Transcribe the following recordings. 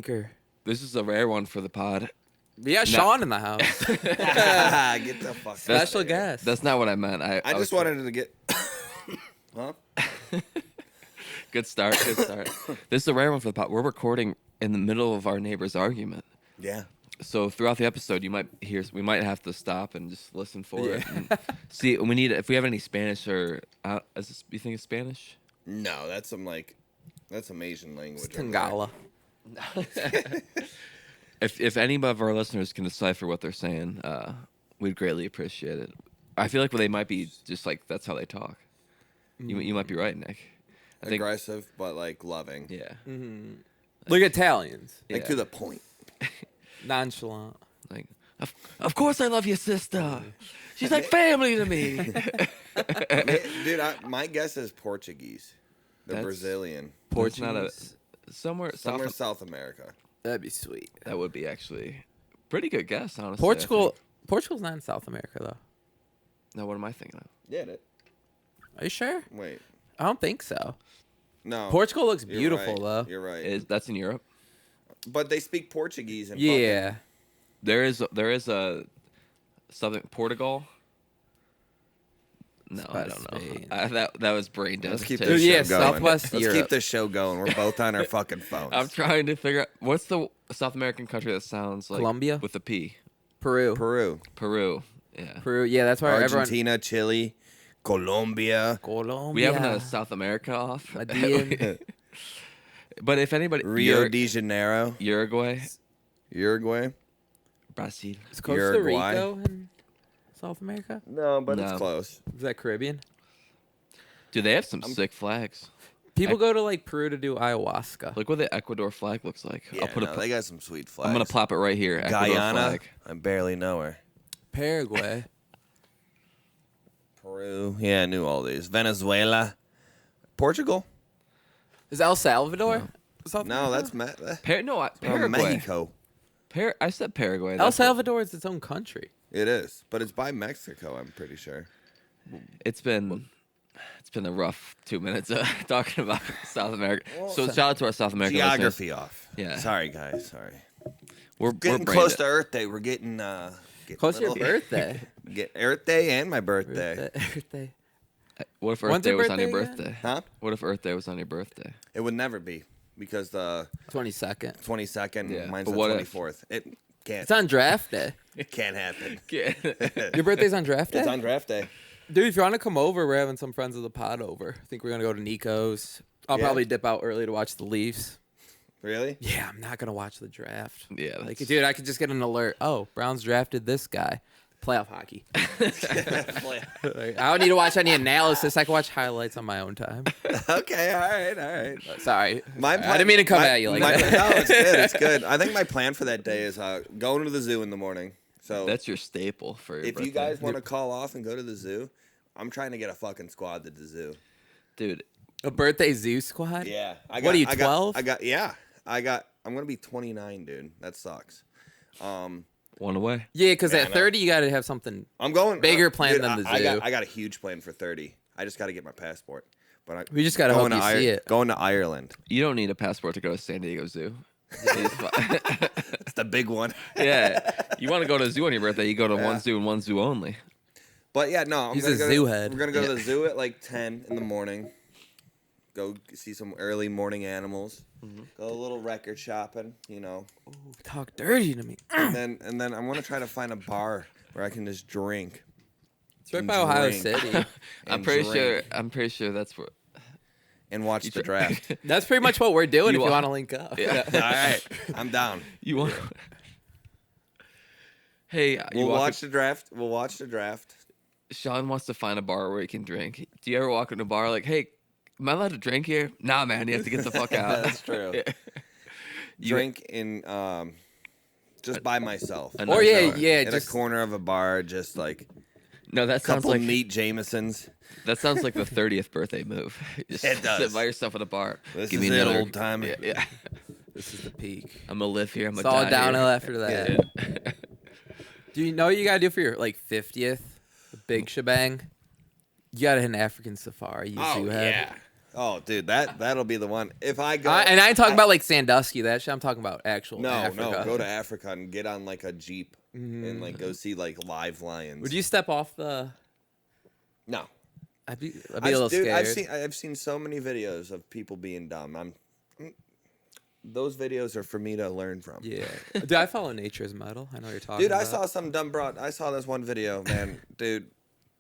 wanker. This is a rare one for the pod. We got Sean in the house. Get the fuck Special guest. That's not what I meant. I just wanted to get. Huh? Good start. Good start. This is a rare one for the pod. We're recording in the middle of our neighbor's argument. Yeah. So throughout the episode, you might hear. We might have to stop and just listen for it. And see, we need if we have any Spanish or is this, you think it's Spanish? No, that's some Asian language. It's Tangala. If any of our listeners can decipher what they're saying, we'd greatly appreciate it. I feel like they might be just like that's how they talk. You might be right, Nick. I think, aggressive, but like loving. yeah. Mm-hmm. Look, Italians. Like to the point. Nonchalant. Like, of course I love your sister. She's like family to me. Dude, my guess is Portuguese. They're Brazilian. Portuguese. Somewhere South America. That'd be sweet. That would be actually pretty good guess, honestly. Portugal's not in South America, though. No, what am I thinking of? Yeah. Are you sure? Wait. I don't think so. No. Portugal looks You're beautiful, right. though. You're right. That's in Europe. But they speak Portuguese and Yeah. There is a southern Portugal. No, I don't know. That was brain dead. Let's keep too. this show going. Southwest Let's Europe. keep this show going. We're both on our fucking phones. I'm trying to figure out what's the South American country that sounds like Colombia? with a P. Peru. Peru. Yeah. Peru. Yeah, that's where Argentina, Chile, Colombia. We have a South America off. Medellin. But if anybody, Rio de Janeiro, Uruguay, Brazil. Is Costa Uruguay. Rica in South America? No, but No. it's close. Is that Caribbean? Dude, they have some sick flags. People go to like Peru to do ayahuasca. Look what the Ecuador flag looks like. Yeah, they got some sweet flags. I'm gonna plop it right here. Ecuador Guyana. flag. I barely know her. Paraguay. Peru. Yeah, I knew all these. Venezuela. Portugal. Is El Salvador? South No, America? that's Paraguay. Mexico. I said Paraguay. El Salvador is its own country. It is, but it's by Mexico. I'm pretty sure. It's been a rough 2 minutes talking about South America. Well, So shout out to our South American Geography listeners. off. Yeah. Sorry, guys. Sorry. We're Getting brain close dead. to Earth Day. We're getting Close to your birthday. Get Earth Day and my birthday. Birthday. What if Earth When's Day your was on your birthday birthday? Huh? What if Earth Day was on your birthday? It would never be because the 22nd. 22nd, Yeah, mine's but the what if? 24th. It can't. It's on draft day. It can't happen. Your birthday's on draft day? It's on draft day. Dude, if you want to come over, we're having some friends of the pod over. I think we're going to go to Nico's. I'll Yeah. probably dip out early to watch the Leafs. Really? Yeah, I'm not going to watch the draft. Yeah, Like, that's- dude, I could just get an alert. Oh, Browns drafted this guy. Playoff hockey. Like, I don't need to watch any analysis. I can watch highlights on my own time. Okay. All right. Sorry. My I didn't mean to come at you like that. No, it's good. It's good. I think my plan for that day is going to the zoo in the morning. So That's your staple for your if birthday. you guys want to call off and go to the zoo, I'm trying to get a fucking squad to the zoo. Dude, A birthday zoo squad? Yeah. What are you, 12? I'm going to be 29, dude. That sucks. one away. Yeah, because Yeah, I at know. 30, you got to have something. I'm going Bigger plan dude, than the I zoo. got a huge plan for 30. I just got to get my passport. But We just gotta hope you see it. Going to Ireland. You don't need a passport to go to San Diego Zoo. It's the big one. Yeah, you want to go to a zoo on your birthday? You go to Yeah. one zoo and one zoo only. But yeah, no. He's gonna a go zoo to, head. We're going to go to the zoo at like 10 in the morning. Go see some early morning animals. Go a little record shopping, you know. Ooh, talk dirty to me. And then I'm going to try to find a bar where I can just drink. It's right and by Ohio drink City. I'm and pretty drink sure that's what. and watch the draft. That's pretty much what we're doing You if you want- want to link up. Yeah. All right. I'm down. You want? Hey, We'll watch the draft. We'll watch the draft. Sean wants to find a bar where he can drink. Do you ever walk into a bar like, hey, am I allowed to drink here? Nah, man, you have to get the fuck out. That's true. Yeah. Drink in just by myself. Or Or yeah, in just a corner of a bar, just like No, that sounds couple like neat Jamesons. that sounds like the 30th birthday move. Just It does. sit by yourself at a bar. This Give is me it, another old time. Yeah. this is the peak. I'm gonna live here. I'm It's gonna all die downhill here. after that. Do you know what you gotta do for your like 50th? The big shebang. You gotta hit an African safari. You zoo head. Oh, dude, that'll be the one. If I go, And I ain't talking about like Sandusky, that shit. I'm talking about actual no, Africa. go to Africa and get on like a jeep and like go see like live lions. Would you step off the? No, I'd be a little scared. I've seen so many videos of people being dumb. Those videos are for me to learn from. Yeah, dude, I follow Nature's Metal. I know what you're talking Dude, about. I saw some dumb broad. I saw this one video, man. Dude,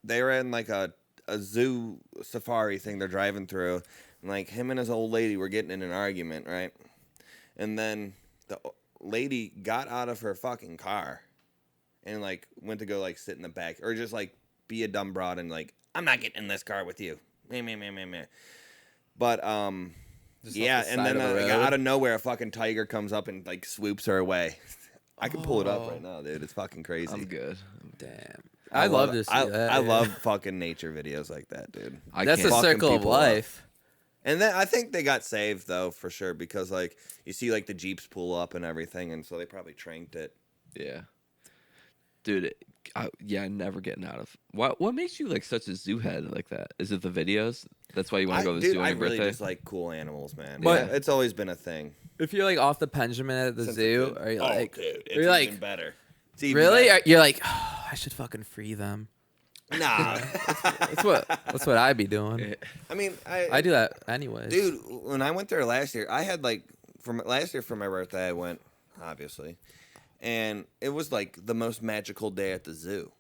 they were in like a zoo safari thing they're driving through, and like him and his old lady were getting in an argument, right? And then the lady got out of her fucking car and like went to go like sit in the back or just like be a dumb broad and like, I'm not getting in this car with you. Meh. But Just yeah, off the and side then of the road. out of nowhere a fucking tiger comes up and like swoops her away. I can pull it up right now, dude. It's fucking crazy. I'm good. Damn. I love to see that. I yeah. love fucking nature videos like that, dude. That's a fucking circle of people up. life. And then I think they got saved though for sure because like you see like the jeeps pull up and everything, and so they probably tranked it. Yeah, dude. Never getting out of. What makes you like such a zoo head like that? Is it the videos? That's why you want to go to the zoo on I your really birthday? just like cool animals, man. But- Yeah, it's always been a thing. If you're like off the pendulum at the Since zoo, a kid. are you Oh, like, dude, it's you're like, even better. It's even really? better. You're like, oh, I should fucking free them. Nah. That's what I'd be doing. I mean, I do that anyways. Dude, when I went there last year, I had like last year for my birthday, I went obviously, and it was like the most magical day at the zoo.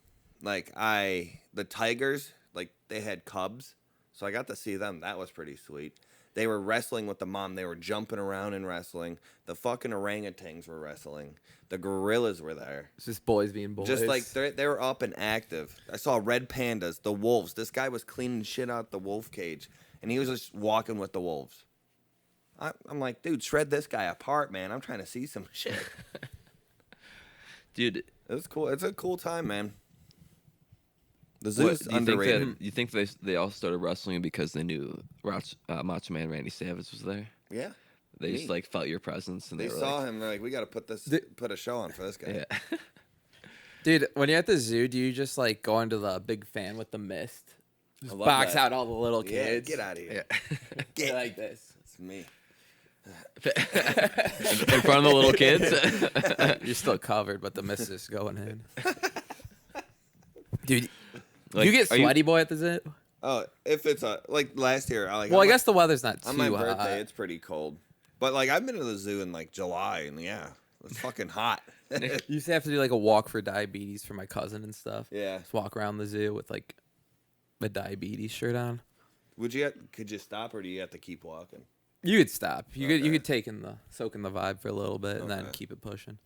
Like the tigers, like they had cubs, so I got to see them. That was pretty sweet. They were wrestling with the mom. They were jumping around and wrestling. The fucking orangutans were wrestling. The gorillas were there. It's just boys being boys. Just like they were up and active. I saw red pandas, the wolves. This guy was cleaning shit out the wolf cage, and he was just walking with the wolves. I'm like, dude, shred this guy apart, man. I'm trying to see some shit. Dude, It was cool. It's a cool time, man. The zoo's underrated. You think they all started wrestling because they knew Macho Man Randy Savage was there? Yeah. They just like felt your presence and They they were saw like, him. They're like, we got to put a show on for this guy. yeah. dude, when you're at the zoo, do you just like go into the big fan with the mist? Just love box that. out all the little Yeah, kids. get out of here. Yeah. Get like this. It's me. In front of the little kids. You're still covered, but the mist is going in. Dude, Like, you get are you- sweaty boy at the zoo? Oh, if it's like last year, Well, I guess the weather's not too on my hot. birthday, it's pretty cold. But like I've been to the zoo in like July, and yeah, it's fucking hot. You used to have to do like a walk for diabetes for my cousin and stuff. Yeah. Just walk around the zoo with like a diabetes shirt on. Could you stop, or do you have to keep walking? You could stop. You Okay. could soak in the vibe for a little bit and then Okay. keep it pushing.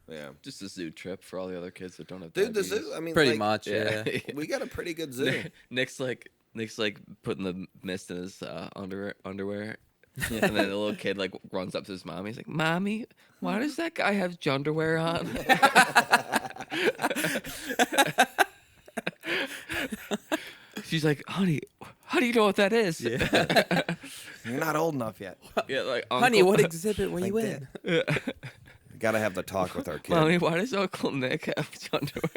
Yeah. Just a zoo trip for all the other kids that don't have Dude, the diabetes. zoo. I mean, Pretty like, much, yeah. We got a pretty good zoo. Nick's like putting the mist in his underwear, and then the little kid like runs up to his mom. He's like, "Mommy, why does that guy have underwear on?" She's like, "Honey, how do you know what that is?" Yeah. You're not old enough yet. Yeah, like, Honey, Uncle- what exhibit were you Like in? We gotta have the talk with our kid. Mommy, why does Uncle Nick have underwear?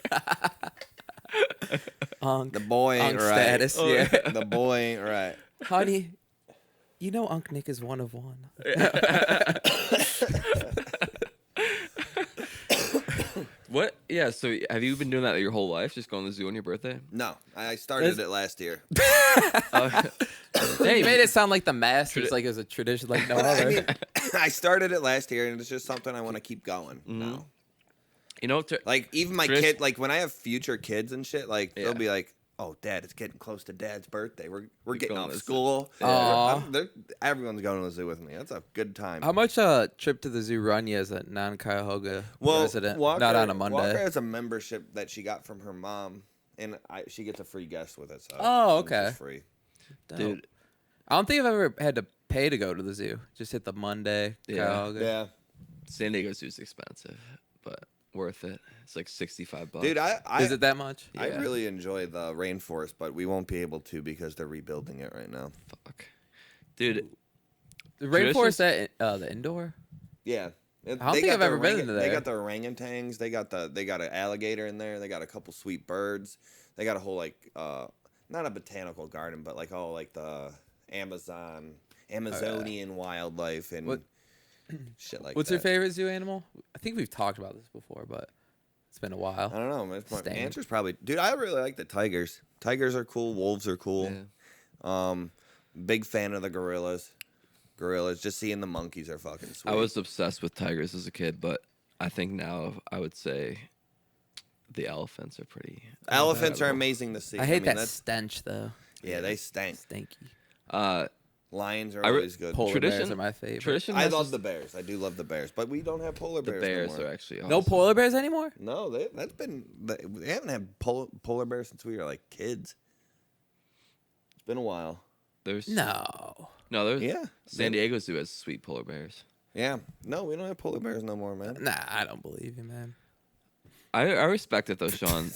The boy ain't Unk right. status, yeah. The boy ain't right. Honey, you know Unc Nick is one of one. What? Yeah. So have you been doing that your whole life? Just going to the zoo on your birthday? No, I started it last year. Hey, you made it sound like the Masters, like it was a tradition, like no I other. mean, I started it last year, and it's just something I want to keep going. No. You know, Like even my Tradition- kid, like when I have future kids and shit, like Yeah. they'll be like, "Oh, Dad, it's getting close to Dad's birthday. We're getting going off to the zoo." school. Aw. Everyone's going to the zoo with me. That's a good time." How much trip to the zoo run you as a non-Cuyahoga resident? Walker, Not on a Monday. Walker has a membership that she got from her mom, and she gets a free guest with it. So Oh, it's okay. just free. Dope. dude. I don't think I've ever had to pay to go to the zoo. Just hit the Monday. Yeah. Cuyahoga. Yeah, San Diego Zoo's expensive, but worth it. It's like $65. dude, Is it that much? I Yeah. really enjoy the rainforest, but we won't be able to because they're rebuilding it right now. Fuck, dude. The rainforest Traditions- at the indoor. Yeah. I don't think I've ever been into They there. got the orangutans. They got an alligator in there. They got a couple sweet birds. They got a whole like not a botanical garden, but like all like the Amazonian wildlife and shit like What's that. your favorite zoo animal? I think we've talked about this before, but it's been a while. I don't know. My Stan. answer's probably, dude. I really like the tigers. Tigers are cool. Wolves are cool. Yeah. Big fan of the gorillas. Gorillas. Just seeing the monkeys are fucking sweet. I was obsessed with tigers as a kid, but I think now I would say the elephants are pretty. Elephants are amazing to see. I hate that that's, stench though. Yeah, they stank. Stinky. Lions are always good. Polar bears Tradition- are my favorite. Tradition. I has love just- the bears. I do love the bears, but we don't have polar the bears. bears no more. are actually awesome. No polar bears anymore? No, they haven't had polar bears since we were like kids. It's been a while. There's No. there's Yeah. San Diego Zoo has sweet polar bears. Yeah. No, we don't have polar bears no more, man. Nah, I don't believe you, man. I respect it though, Sean.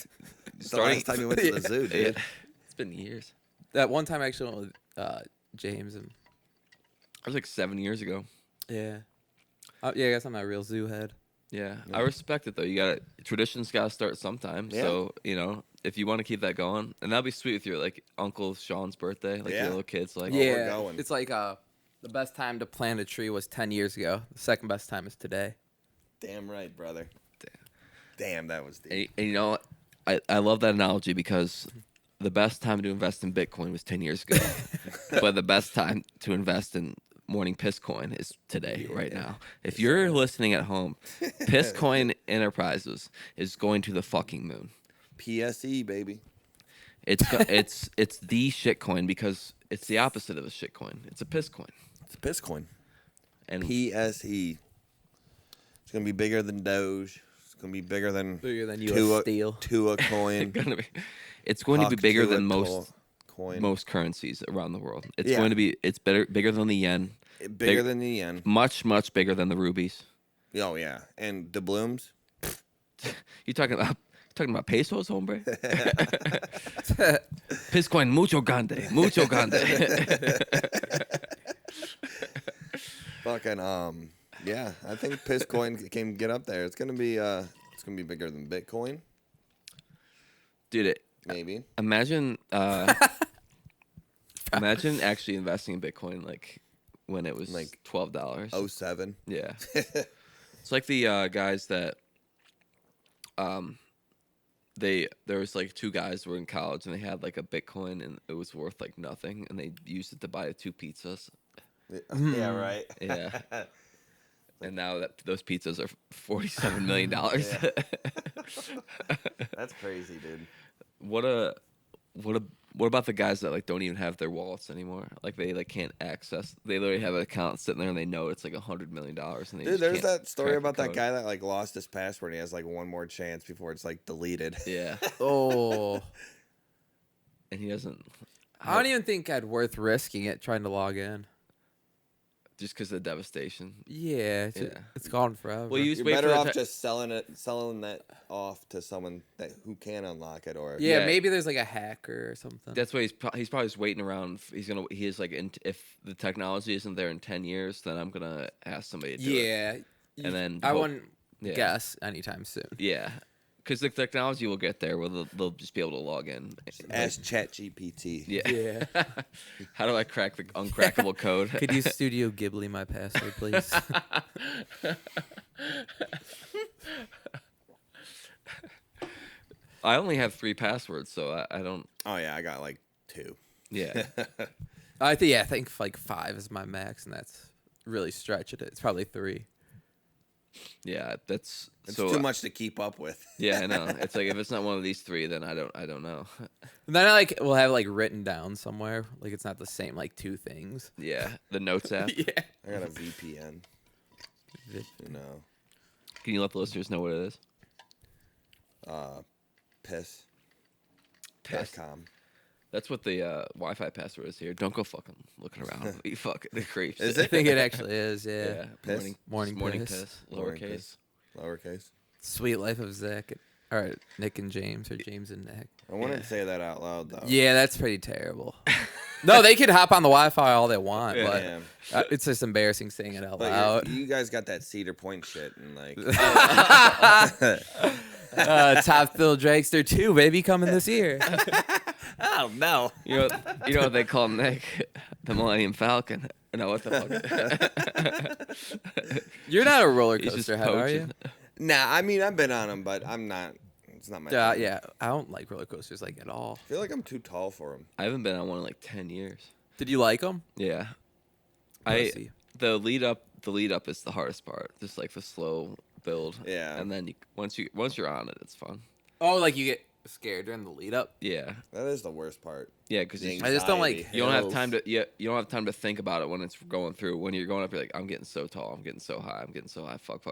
It's the last time you went to the zoo, dude. It's been years. That one time I actually went with James and That was like 7 years ago. yeah. Yeah, I guess I'm not a real zoo head. Yeah, I respect it though. You got traditions got to start sometime. Yeah. So if you want to keep that going, and that'll be sweet with your like Uncle Sean's birthday, like Yeah. your little kids. Like, we're going. It's like the best time to plant a tree was 10 years ago. The second best time is today. Damn right, brother. Damn, that was deep. and you know, I love that analogy because the best time to invest in Bitcoin was 10 years ago, but the best time to invest in Morning Piss Coin is today, right now. If you're listening at home, Piss Coin Enterprises is going to the fucking moon. PSE, baby. It's the shit coin because it's the opposite of a shit coin. It's a piss coin. It's a piss coin. And PSE. It's gonna be bigger than Doge. It's gonna be bigger than US Steel. Tua coin. it's going to be bigger Tua than most coin. currencies around the world. It's Yeah. going to be bigger than the yen. Bigger than the yen. Much bigger than the rubies. Oh yeah, and the blooms. You talking about pesos, hombre? Piss coin mucho grande, mucho grande. Fucking yeah. I think piss coin can get up there. It's gonna be bigger than Bitcoin. Dude, Maybe. imagine actually investing in Bitcoin like when it was Like $12. 07. Yeah. It's like the guys that there was like two guys who were in college and they had like a Bitcoin and it was worth like nothing and they used it to buy 2 pizzas. Yeah, right. Yeah. And now that those pizzas are $47 million. That's crazy, dude. What about the guys that like don't even have their wallets anymore? Like they like can't access. They literally have an account sitting there and they know it's like $100 million. And they Dude, just there's can't that story crack the about that code. guy that like lost his password and he has like one more chance before it's like deleted. Yeah, Oh. and he doesn't. I don't even think I'd worth risking it trying to log in. Just because of the devastation. Yeah, it's gone forever. Well, you You're wait for better the off ti- just selling that off to someone who can unlock it, or yeah, Yeah. maybe there's like a hacker or something. That's why he's probably just waiting around. He is like, if the technology isn't there in 10 years, then I'm gonna ask somebody to do it. yeah. And then I hope- wouldn't yeah. guess anytime soon. Yeah, because the technology will get there where they'll just be able to log in. ask ChatGPT. Yeah. Yeah. How do I crack the uncrackable code? Could you Studio Ghibli my password, please? I only have 3 passwords, so I don't. Oh yeah, I got like 2. Yeah. I think like 5 is my max, and that's really stretching it. It's probably 3. Yeah, that's It's so too much to keep up with. Yeah, I know. It's like if it's not one of these 3, then I don't know. And then I will have like written down somewhere, like it's not the same like 2 things. Yeah, the notes app. Yeah. I got a VPN. You know, Can you let the listeners know what it is? piss. Piss. .com. That's what the Wi-Fi password is here. Don't go fucking looking around. You fucking the creeps. Is I it? think it actually is. Yeah. Yeah. Piss? Morning morning piss. piss. Morning Lowercase. piss. Lowercase. Sweet life of Zach. All right, Nick and James, or James and Nick. I wouldn't say that out loud though. Yeah, that's pretty terrible. No, they could hop on the Wi-Fi all they want, but Yeah. it's just embarrassing saying it out But loud. you guys got that Cedar Point shit and like Top Bill Dragster 2, baby, coming this year. oh no. You know what they call Nick? The Millennium Falcon. No, what the fuck? You're not a roller He's just coaster head, are you? poaching. Nah, I mean I've been on them, but I'm not. It's not my. thing. Yeah, I don't like roller coasters like at all. I feel like I'm too tall for them. I haven't been on one in like 10 years. Did you like them? Yeah. Pussy. The lead up is the hardest part. Just like the slow build. Yeah. And then once you're on it, it's fun. Oh, like you get scared during the lead up? Yeah. That is the worst part. Yeah, because The I just don't like anxiety. you don't have hills. time to you don't have time to think about it when it's going through. When you're going up, you're like, I'm getting so tall, I'm getting so high, I'm getting so high. Fuck.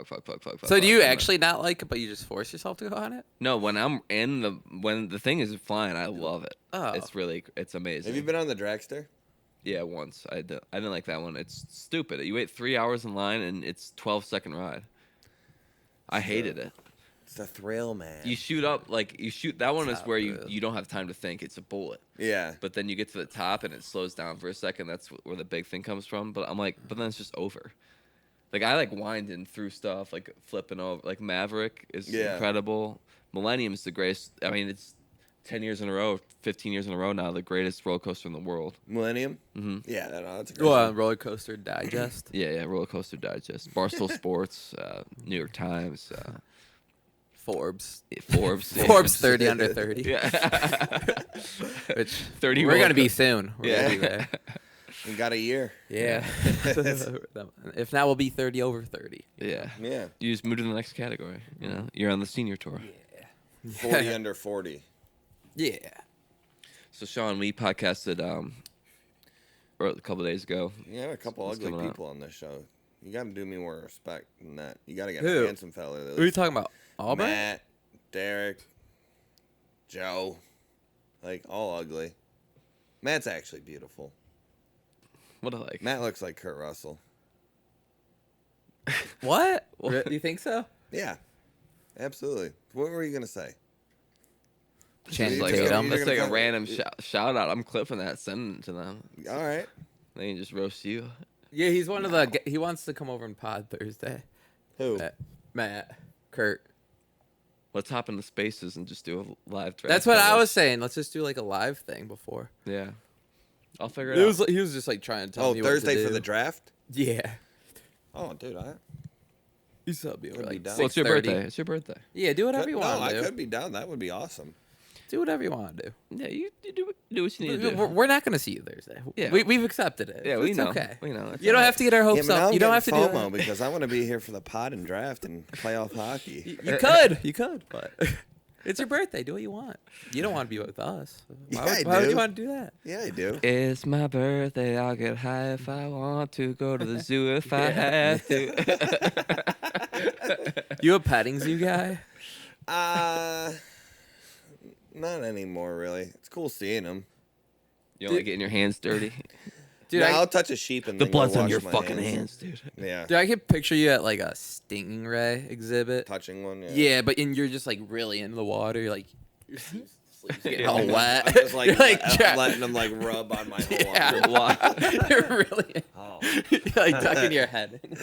So do you actually not like it, but you just force yourself to go on it? No, when the thing is flying, I love it. Oh. It's amazing. Have you been on the dragster? Yeah, once. I didn't like that one. It's stupid. You wait 3 hours in line and it's 12-second ride. I hated it. It's a thrill, man. You shoot up that one is Top where good. you don't have time to think. It's a bullet. Yeah. But then you get to the top and it slows down for a second. That's where the big thing comes from. But I'm like, but then it's just over. Like I like winding through stuff, like flipping over. Like Maverick is incredible. Millennium is the greatest. I mean, it's 10 years in a row, 15 years in a row now, the greatest roller coaster in the world. Millennium? Mm-hmm. Yeah, that's a great Well, one. Roller Coaster Digest. Yeah, Roller Coaster Digest, Barstool Sports, New York Times, Forbes. Forbes. Forbes 30 under 30. Yeah. Which 30 we're roller going to be coasters. soon. We're Yeah. gonna be there. We got a year. Yeah. If not, we'll be 30 over 30. Yeah. Yeah. You just move to the next category. You know, you're on the senior tour. 40 under 40. Yeah. So Sean, we podcasted a couple days ago. You have a couple What's ugly coming up? people on this show. You got to do me more respect than that. You got to get Who? a handsome fella. Who are you talking about? Auburn? Matt, Derek, Joe. Like, all ugly. Matt's actually beautiful. What I like? Matt looks like Kurt Russell. What? Do you think so? Yeah. Absolutely. What were you going to say? Channing Like Tatum. You're that's gonna like a go- random shout out. I'm clipping that, sending it to them. All right. They can just roast you. Yeah, he's one of the. He wants to come over and pod Thursday. Who? Matt, Kurt. Let's hop into spaces and just do a live draft. That's what I coverage. was saying. Let's just do like a live thing before. Yeah. I'll figure it It out. was. He was just like trying to tell Oh, me Thursday what to for do. the draft? Yeah. Oh, dude. You said me over Could be like done. Well, it's your 6:30. birthday. It's your birthday. Yeah, do whatever Could- you no, want I to do. could be down. That would be awesome. Do whatever you want to do. Yeah, you do what you need to do. We're not going to see you Thursday. Yeah. We've accepted it. Yeah, we It's know. okay. We know. It's You don't all have to get our Yeah, hopes but now up. I'm You don't have getting to do FOMO that. because I want to be here for the pod and draft and playoff hockey. You could. You could, but it's your birthday. Do what you want. You don't want to be with us. Yeah, Why I would do. you want to do that? Yeah, I do. It's my birthday. I'll get high if I want to. Go to the zoo if I have to. You a petting zoo guy? Not anymore, really. It's cool seeing them. You don't like getting your hands dirty? Dude, I'll touch a sheep and The then go blood's on wash your my fucking hands, dude. Yeah, I can picture you at like a stingray exhibit. touching one. Yeah, Yeah, but you're just like really into the water. You're like your sleeves getting all I'm wet. just like, You're like, letting them like rub on my whole Yeah. arm. You're really Oh. you're like tucking your head in.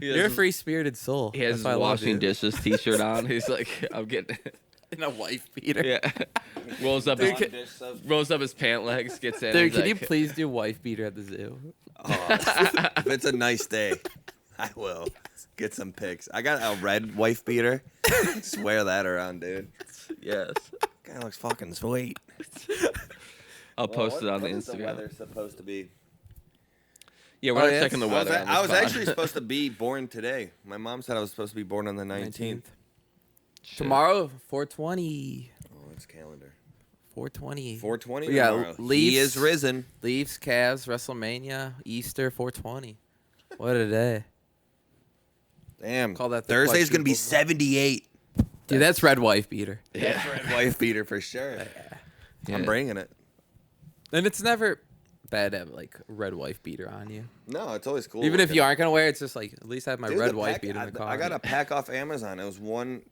You're a free spirited soul. He has That's his why I love washing you. dishes T-shirt on. He's like, I'm getting. In a wife beater. Yeah. rolls up Dude, his rolls up his pant legs. Gets in. Dude, he's can you like, please do wife beater at the zoo? Oh, if it's a nice day, I will get some pics. I got a red wife beater. Just wear that around, dude. Yes. Guy looks fucking sweet. I'll post it on the What is the Instagram. weather supposed to be? Yeah, we're Oh, not yeah, checking the weather. on I was this pod. actually supposed to be born today. My mom said I was supposed to be born on the 19th. Shit. Tomorrow, 420. Oh, it's calendar. 420. 420 We got tomorrow. Leafs. He is risen. Leafs, Cavs, WrestleMania, Easter, 420. What a day. Damn. Call that the Thursday's going to be quadruple. 78. Dude, that's red wife beater. That's red wife beater for sure. Yeah. I'm bringing it. And it's never bad to have like a red wife beater on you. No, it's always cool. Even if looking. you aren't going to wear it, it's just like, at least I have my Dude, red the wife pack- beater in the car. I got a pack off Amazon. It was one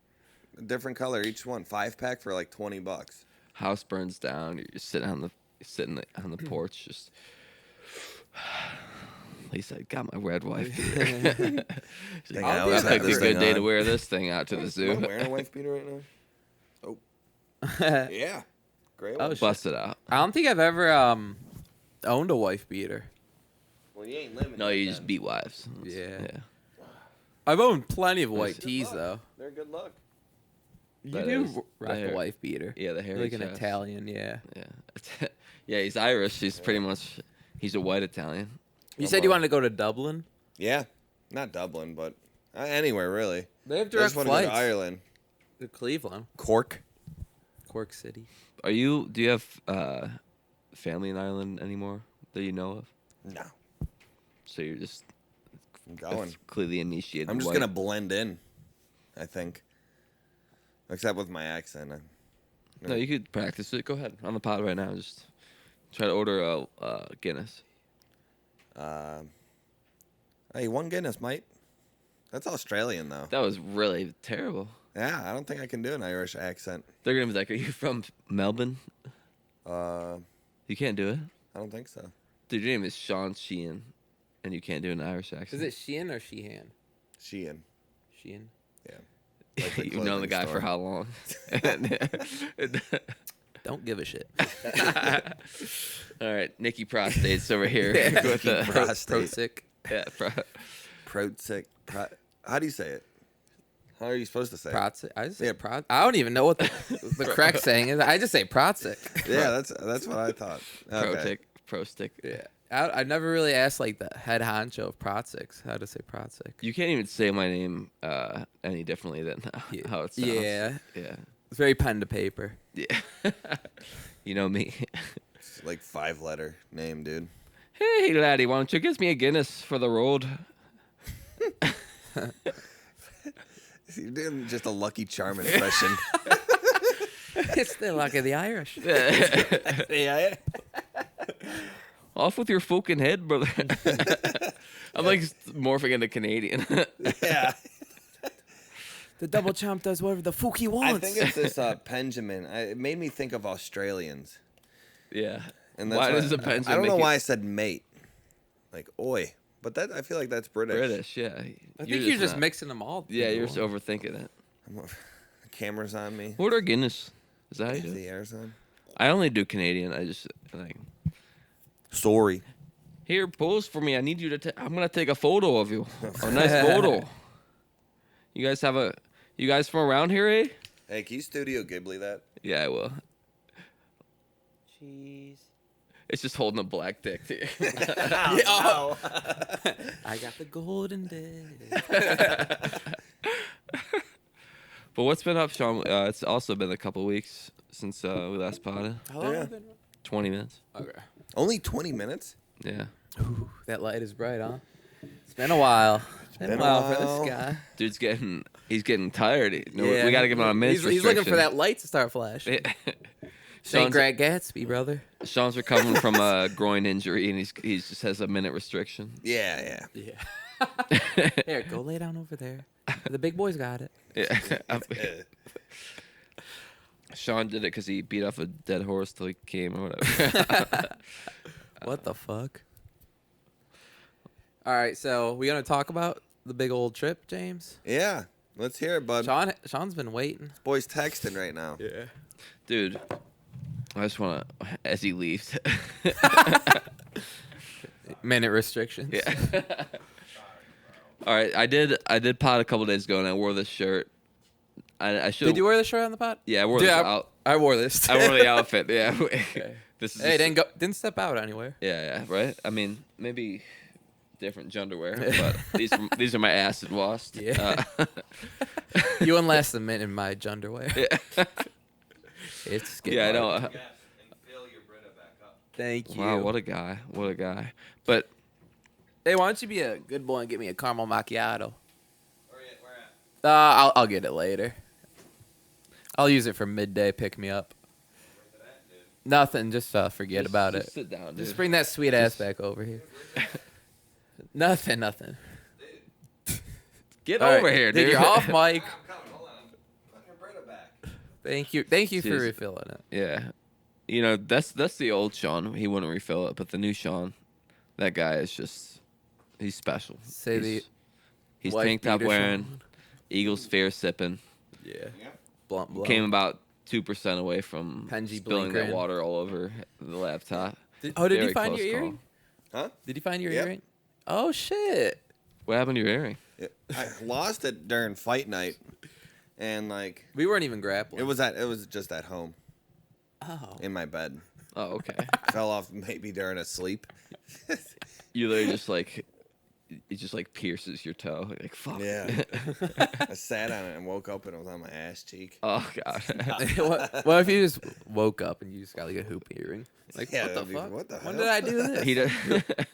different color each one. 5-pack for like $20. House burns down. You're just sitting on the porch, just. At least I got my red wife. She's Dang, like, I I always have picked a this good thing day to on. wear this thing out to the Am I zoo. wearing a wife beater right now? Oh, yeah. Great Oh, one. shit. Bust it out. I don't think I've ever owned a wife beater. Well, you ain't living. No, you just beat wives. Yeah. Yeah. I've owned plenty of white Good tees though. They're good luck. You That do is- rock the a wife beater. Yeah, the hairy Like an chest. Italian, yeah. Yeah. Yeah, he's Irish. He's pretty much, he's a white Italian. You said you wanted to go to Dublin? Yeah, not Dublin, but anywhere really. They have I direct just want to go flights to Ireland. to Cleveland. Cork. Cork City. Do you have family in Ireland anymore that you know of? No, So you're just I'm going. clearly initiated. I'm just white. gonna blend in. I think. Except with my accent. No, you could practice it. Go ahead on the pod right now. Just try to order a Guinness. Hey, one Guinness, mate. That's Australian though. That was really terrible. Yeah, I don't think I can do an Irish accent. They're gonna be like, "Are you from Melbourne?" I You can't do it. don't think so. Dude, your name is Sean Sheehan, and you can't do an Irish accent. Is it Sheehan or Sheehan? Sheehan. Sheehan. Yeah. Like the You've known the clothing guy for store. how long? Don't give a shit. All right, Nikki Prostate's over here with Nikki the Prostate. Prosic. yeah, Protsic. How do you say it? How are you supposed to say it? Protzik. I just say Yeah. I don't even know what the correct saying is. I just say Protzik. Yeah, that's what I thought. Okay. Prostick. Yeah. I never really asked like the head honcho of Protziks how to say Protzik. You can't even say my name any differently than how it sounds. Yeah. Yeah. It's very pen to paper. Yeah. You know me. It's like 5-letter name, dude. Hey, laddie, why don't you give me a Guinness for the road? You're doing just a Lucky Charm impression. It's the luck of the Irish. Yeah. Off with your fucking head, brother. I'm like morphing into Canadian. Yeah. The double chomp does whatever the fuck he I wants. think it's this Benjamin. It made me think of Australians. Yeah. And Why does the Benjamin I don't know make why I said mate. Like oi. But that I feel like that's British. British, yeah. I think you're just not- mixing them all. Yeah, into you're just one. overthinking it. The camera's on me. Order Guinness. Is that how you do it? The air's on. I only do Canadian. I just like, Sorry. here, pose for me. I need you to. I'm gonna take a photo of you. A nice photo. You guys from around here, eh? Hey, can you Studio Ghibli that? Yeah, I will. Cheese. It's just holding a black dick. Oh, I got the golden dick. But what's been up, Sean? It's also been a couple weeks since we last potted. How long Yeah. have you been? 20 minutes. Okay. Only 20 minutes? Yeah. Ooh, that light is bright, huh? It's been a while. It's been a while for while. this guy. Dude's getting tired. We gotta give him on a minutes He's looking for restriction. that light to start flashing. St. Sean's, Greg Gatsby, brother. Sean's recovering from a groin injury, and he just has a minute restriction. Yeah. Yeah. Here, go lay down over there. The big boy's got it. Yeah. Sean did it because he beat off a dead horse till he came or whatever. What the fuck? All right, so we gonna talk about the big old trip, James? Yeah. Let's hear it, bud. Sean's been waiting. Boy's texting right now. Yeah. Dude, I just want to, as he leaves. Minute restrictions. Yeah. All right, I did pot a couple days ago, and I wore this shirt. I should. Did you wear the shirt on the pot? Yeah, I wore Dude, this I, out. I wore this. I wore the outfit. Yeah. This is Hey, just- didn't step out anywhere. Yeah, right. I mean, maybe different underwear, but these are my acid washed. Yeah. You wouldn't last a minute in my underwear. Yeah. It's getting Yeah, I hard. know. Thank you. Wow, what a guy! What a guy! But Hey, why don't you be a good boy and get me a caramel macchiato? I'll get it later. I'll use it for midday pick me up. Nothing, just forget just- about just it. Sit down, dude. Just bring that sweet ass back over here. Nothing. Get All over right, here, dude. You're off, Mike. Hold on. Fucking Brita back. Thank you for Jeez. refilling it. Yeah, you know that's the old Sean. He wouldn't refill it, but the new Sean, that guy is he's special. Say the he's wife tank top beater wearing, Sean. Eagles fair sipping. Yeah. Blunt. Came about 2% away from Penji spilling that Blinkerin. water all over the laptop. Oh, did Very you find close your call. earring? Huh? Did you find your Yep. earring? Oh shit! What happened to your earring? Yeah. I lost it during fight night, and like We weren't even grappling. it was just at home Oh. in my bed. Oh, okay. Fell off maybe during a sleep. You literally just like, it just like pierces your toe. Like fuck. Yeah. I sat on it and woke up and it was on my ass cheek. Oh god. what if you just woke up and you just got like a hoop earring? Like Yeah, what the that'd be- fuck? what the When hell? did I do this? He does.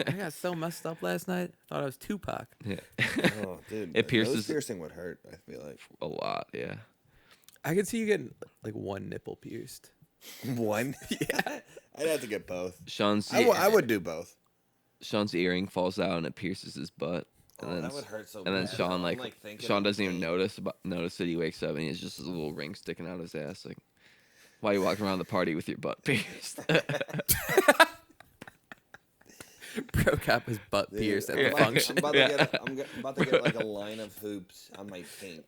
I got so messed up last night. I thought I was Tupac. Yeah. Oh, dude. It pierces- Nose piercing would hurt, I feel like. A lot. Yeah. I could see you getting like one nipple pierced. One? Yeah. I'd have to get both. Sean's I would do both. Sean's earring falls out and it pierces his butt. And Oh, then, that would hurt so and then bad. Sean I'm, like thinking Sean of doesn't even pain. notice that he wakes up and he has just a little ring sticking out his ass. Like, why are you walking around the party with your butt pierced? Bro got his butt Dude, pierced at I'm the about- function. I'm about to get like a line of hoops on my taint.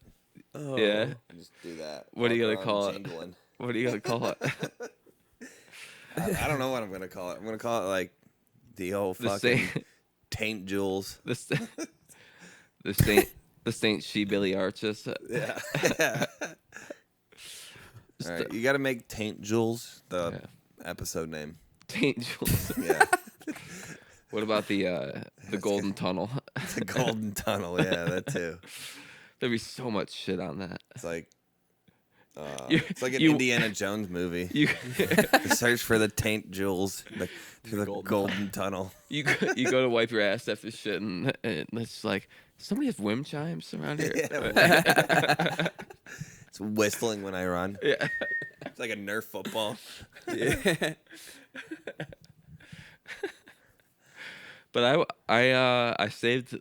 Oh. Yeah. And just do that. What are you Walk gonna call around it? jingling. What are you gonna call it? I don't know what I'm gonna call it. I'm gonna call it like the old The fucking Saint, taint jewels. the Saint She Billy Arches. Yeah. All right, you got to make taint jewels the episode name. Taint Jewels. Yeah, What about the Golden Tunnel? the golden tunnel. Yeah, that too. There'd be so much shit on that. It's like. You- It's like an you- Indiana Jones movie. You The search for the taint jewels through the Golden golden tunnel. you go to wipe your ass after shit and it's like somebody have wind chimes around here. It's whistling when I run. Yeah. It's like a Nerf football. Yeah. But I saved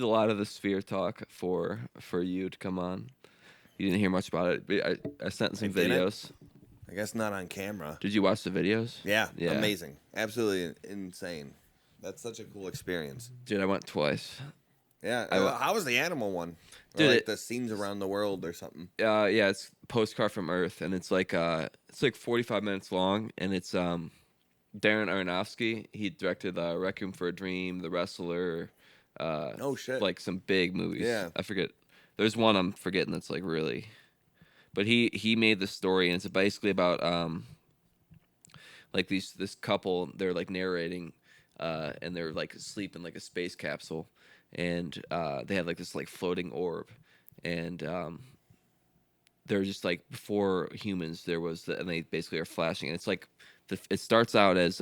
a lot of the sphere talk for you to come on. You didn't hear much about it, but I sent some I didn't? videos. I guess not on camera. Did you watch the videos? Yeah, Yeah. amazing. Absolutely insane. That's such a cool experience. Dude, I went twice. Yeah. I- How was the animal one? Or Dude, like it- the scenes around the world or something. Yeah, it's Postcard from Earth, and it's like 45 minutes long, and it's Darren Aronofsky. He directed Requiem for a Dream, The Wrestler. Oh shit. Like some big movies. Yeah. I forget. There's one I'm forgetting that's like really, but he made the story, and it's basically about like this couple. They're like narrating, and they're like asleep in like a space capsule, and they have like this like floating orb, and they're just like before humans there was and they basically are flashing, and it's like it starts out as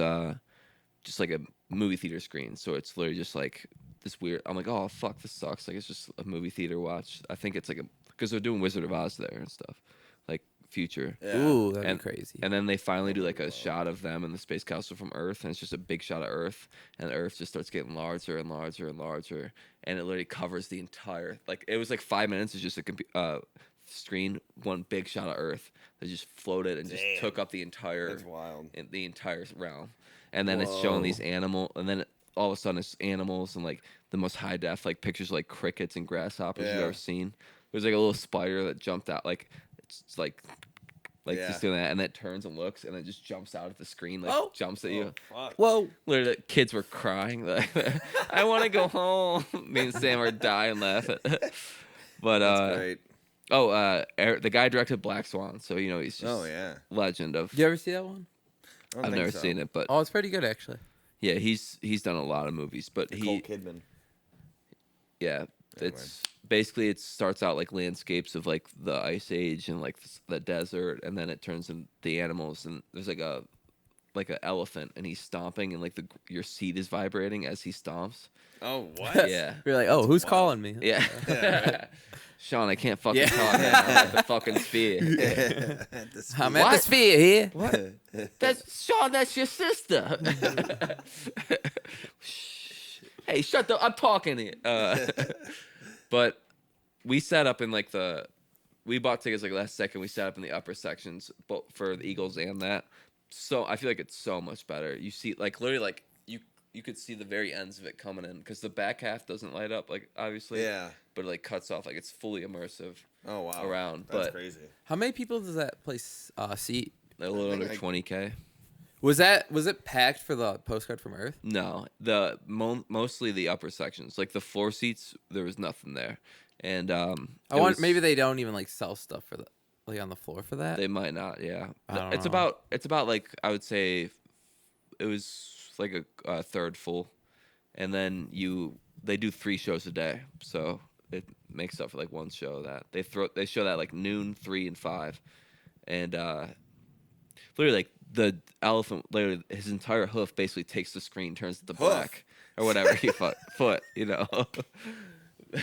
just like a movie theater screen, so it's literally just like this weird. I'm like, oh fuck, this sucks. Like it's just a movie theater watch. I think it's like because they're doing Wizard of Oz there and stuff, like future. Yeah. Ooh, that'd And- be crazy. And then they finally do like a shot of them in the space capsule from Earth, and it's just a big shot of Earth, and Earth just starts getting larger and larger and larger, and it literally covers the entire. Like it was like 5 minutes. It's just a screen, one big shot of Earth that just floated and just Damn. took up the entire That's wild. in the entire realm, and then it's showing these and then all of a sudden it's animals and like the most high def like pictures of, like crickets and grasshoppers you've Yeah. ever seen. There's like a little spider that jumped out like it's like Yeah. just doing that, and then it turns and looks and then just jumps out at the screen, like Oh. jumps at you. Fuck. Whoa. Literally, the kids were crying. Like, I want to go home. Me and Sam are dying laughing. But That's great. the guy directed Black Swan, so you know he's just Oh yeah. legend of. Did you ever see that one? I don't I've think never so. seen it, but Oh, it's pretty good actually. yeah, he's done a lot of movies. But Nicole Kidman. yeah, it's basically it starts out like landscapes of like the ice age and like the desert, and then it turns into the animals, and there's like an elephant, and he's stomping, and like your seat is vibrating as he stomps. Oh what? Yeah. You're like, oh, who's wild. calling me? Yeah. Yeah, Sean, I can't fucking Yeah. talk. Man. I'm at the fucking sphere. I'm What? at the sphere here. What? That's Sean. That's your sister. Hey, shut the. I'm talking here. But we sat up in like we bought tickets like last second. We sat up in the upper sections, both for the Eagles and that. So I feel like it's so much better. You see, like literally, like you could see the very ends of it coming in because the back half doesn't light up, like obviously. Yeah. But it like cuts off, like it's fully immersive. Oh wow. Around, That's but- crazy. How many people does that place seat? A little think under like- 20K. Was it packed for the postcard from Earth? No, mostly the upper sections, like the floor seats. There was nothing there, and Maybe they don't even like sell stuff for the like on the floor for that. They might not. Yeah, I don't it's know. about like I would say it was like a third full, and then they do 3 shows a day, so it makes up for like one show that they show that like noon, 3, and 5, and literally like the elephant, literally his entire hoof basically takes the screen, turns it to black or whatever he foot, you know. Wait,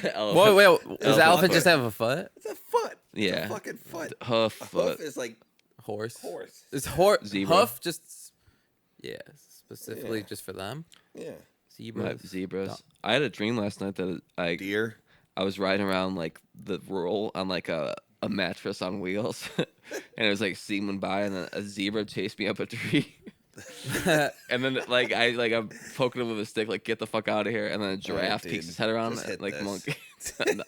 does the elephant just have a foot? It's a foot. Yeah. It's a fucking foot. Hoof, A foot. hoof is like Horse. horse. Is Zebra. hoof just specifically just for them? Yeah. Zebras. I had a dream last night that Deer. I was riding around like the roll on like a mattress on wheels, and it was like steaming by, and then a zebra chased me up a tree. And then I'm poking him with a stick, like get the fuck out of here. And then a giraffe peeks his head around, like monkey. No.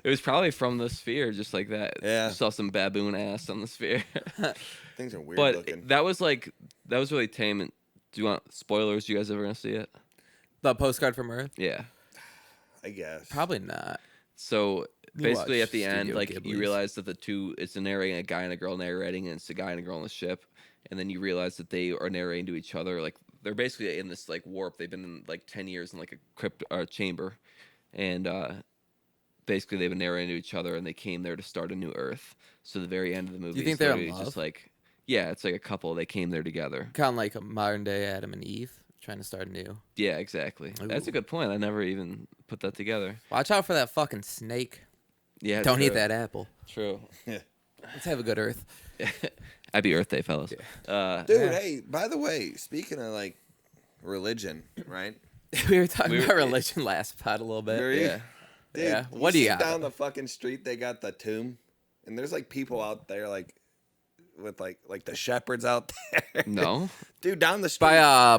It was probably from the sphere, just like that. Yeah. You saw some baboon ass on the sphere. Things are weird But looking. that was really tame. And do you want spoilers? You guys ever gonna see it? The postcard from Earth? Yeah. I guess. Probably not. So You basically, watch at the end, Studio like you Ghibli's. realize that it's a narrating a guy and a girl narrating, and it's a guy and a girl on the ship, and then you realize that they are narrating to each other. Like they're basically in this like warp. They've been in like 10 years in like a crypt chamber, and basically they've been narrating to each other, and they came there to start a new Earth. So the very end of the movie, you think is they're in literally love? just like, yeah, it's like a couple. They came there together. Kind of like a modern day Adam and Eve trying to start new. Yeah, exactly. That's a Ooh. good point. I never even put that together. Watch out for that fucking snake. Yeah, Don't eat true. that apple. True. Let's have a good Earth. Happy Earth Day, fellas. Dude, Yeah. hey, by the way, speaking of like religion, right? We were talking about religion last pod a little bit. Were you? Yeah. Dude, Yeah. What do see you got? down the fucking street? They got the tomb, and there's like people out there like with like the shepherds out there. No, Dude, down the street. By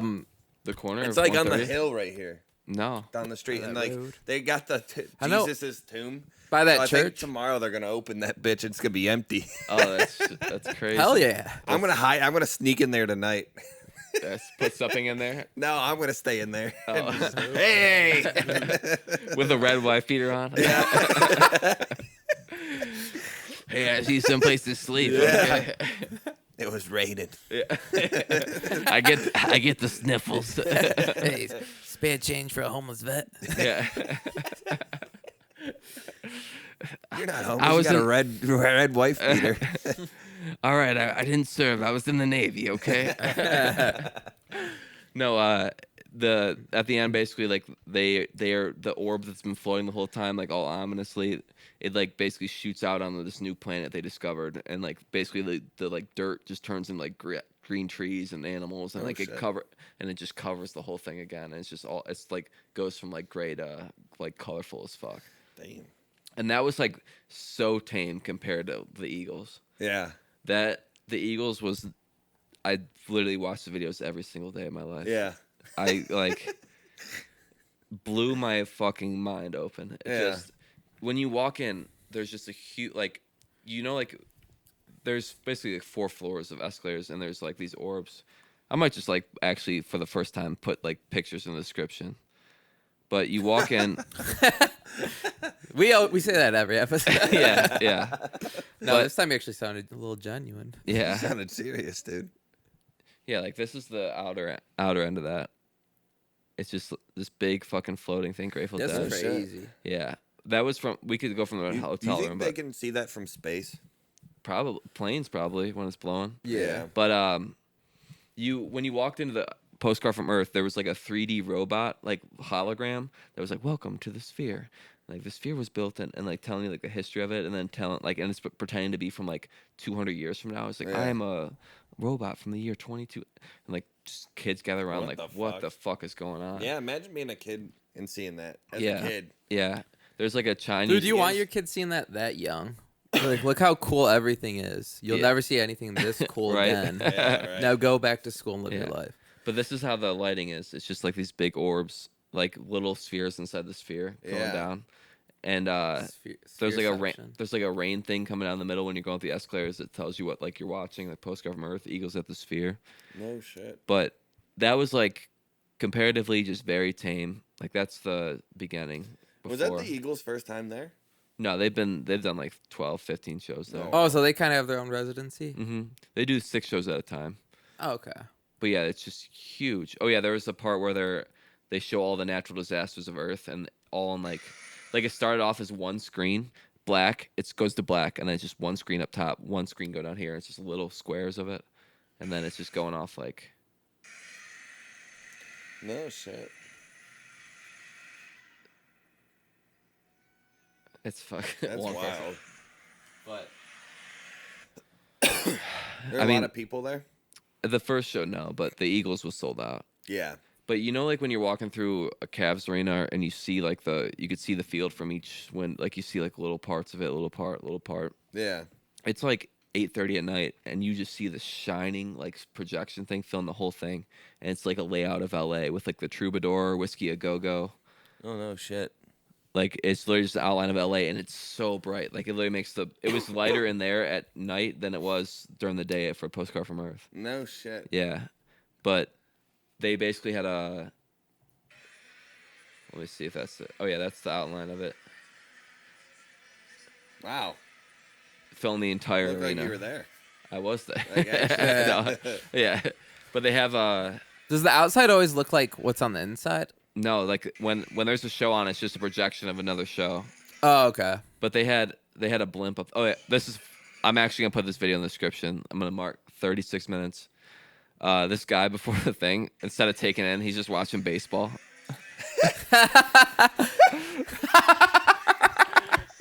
the corner. It's of like on the 130? hill right here, No. down the street, On and that like road. they got the I know. Jesus's tomb. by that So I think church. tomorrow they're gonna open that bitch. It's gonna be empty. Oh, that's crazy. Hell yeah. I'm gonna hide. I'm gonna sneak in there tonight. Put something in there. No, I'm gonna stay in there. Oh. Hey. With a red wife beater on. Hey, I see someplace to sleep. Yeah. It was raining. Yeah. I get the sniffles. Hey, spare change for a homeless vet. Yeah. You're not homeless. I You was got a in- red wife beater. All right, I didn't serve. I was in the Navy. Okay. No, at the end, basically, like they are the orb that's been floating the whole time, like all ominously. It like basically shoots out onto this new planet they discovered, and like basically the like dirt just turns into like green trees and animals, and Oh, like shit. it just covers the whole thing again. And it's just it's like goes from like gray to like colorful as fuck. Damn. And that was like so tame compared to the Eagles. Yeah. That the Eagles was, I literally watched the videos every single day of my life. Yeah. I like blew my fucking mind open. It Yeah. just when you walk in, there's just a huge like, like there's basically like 4 floors of escalators, and there's like these orbs. I might just like actually for the first time put like pictures in the description. But you walk in. We say that every episode. yeah. No, But- this time you actually sounded a little genuine. Yeah. Sounded serious, dude. Yeah, like this is the outer end of that. It's just this big fucking floating thing, Grateful That's Dead. shit. crazy. Yeah, that was from. We could go from the Do hotel you room, think they but can see that from space? probably planes probably when it's blowing. Yeah. But when you walked into the postcard from Earth, there was like a 3D robot like hologram that was like, "Welcome to the sphere." Like the sphere was built and like telling you like the history of it, and then and it's pretending to be from like 200 years from now. It's like Yeah. I am a robot from the year 22, and like just kids gather around What like, the what fuck? the fuck is going on? Yeah. Imagine being a kid and seeing that as Yeah. a kid. Yeah. There's like a Chinese. Dude, do you want your kids seeing that young? Like, look how cool everything is. You'll Yeah. never see anything this cool Right. again. Yeah, right. Now go back to school and live your Yeah. life. But this is how the lighting is. It's just like these big orbs, like little spheres inside the sphere going Yeah. down. And there's like Sphereception. there's like a rain thing coming down the middle when you're going up the escalators that tells you what like you're watching, like postcard from Earth, Eagles at the Sphere. No shit. But that was like comparatively just very tame. Like that's the beginning. Was that before. the Eagles' first time there? No, they've done like 12, 15 shows there. No. Oh, so they kind of have their own residency. Mm-hmm. They do 6 shows at a time. Oh, okay. But yeah, it's just huge. Oh yeah, there was a part where they show all the natural disasters of Earth and all in like it started off as one screen, black. It goes to black, and then it's just one screen up top, one screen go down here. It's just little squares of it, and then it's just going off like. No shit. It's fucking. That's long wild. process. But There are I a mean- lot of people there. the first show, no, but the Eagles was sold out. Yeah. But you know, like when you're walking through a Cavs arena and you see like you could see the field from each when like you see like little parts of it, little part. Yeah. It's like 8:30 at night, and you just see the shining like projection thing filling the whole thing, and it's like a layout of LA with like the Troubadour, Whiskey a Go Go. Oh no shit. Like it's literally just the outline of LA, and it's so bright. Like it literally makes it was lighter in there at night than it was during the day for Postcard from Earth. No shit. Yeah, but they basically had a. Let me see if that's it. Oh yeah, that's the outline of it. Wow. Filling the entire Looked like arena. you were there. I was there. Like, actually. No, yeah, but they have Does the outside always look like what's on the inside? no, like when there's a show on, it's just a projection of another show. Oh, okay. But they had a blimp of. Oh yeah, I'm actually gonna put this video in the description. I'm gonna mark 36 minutes. This guy before the thing, instead of taking in, he's just watching baseball.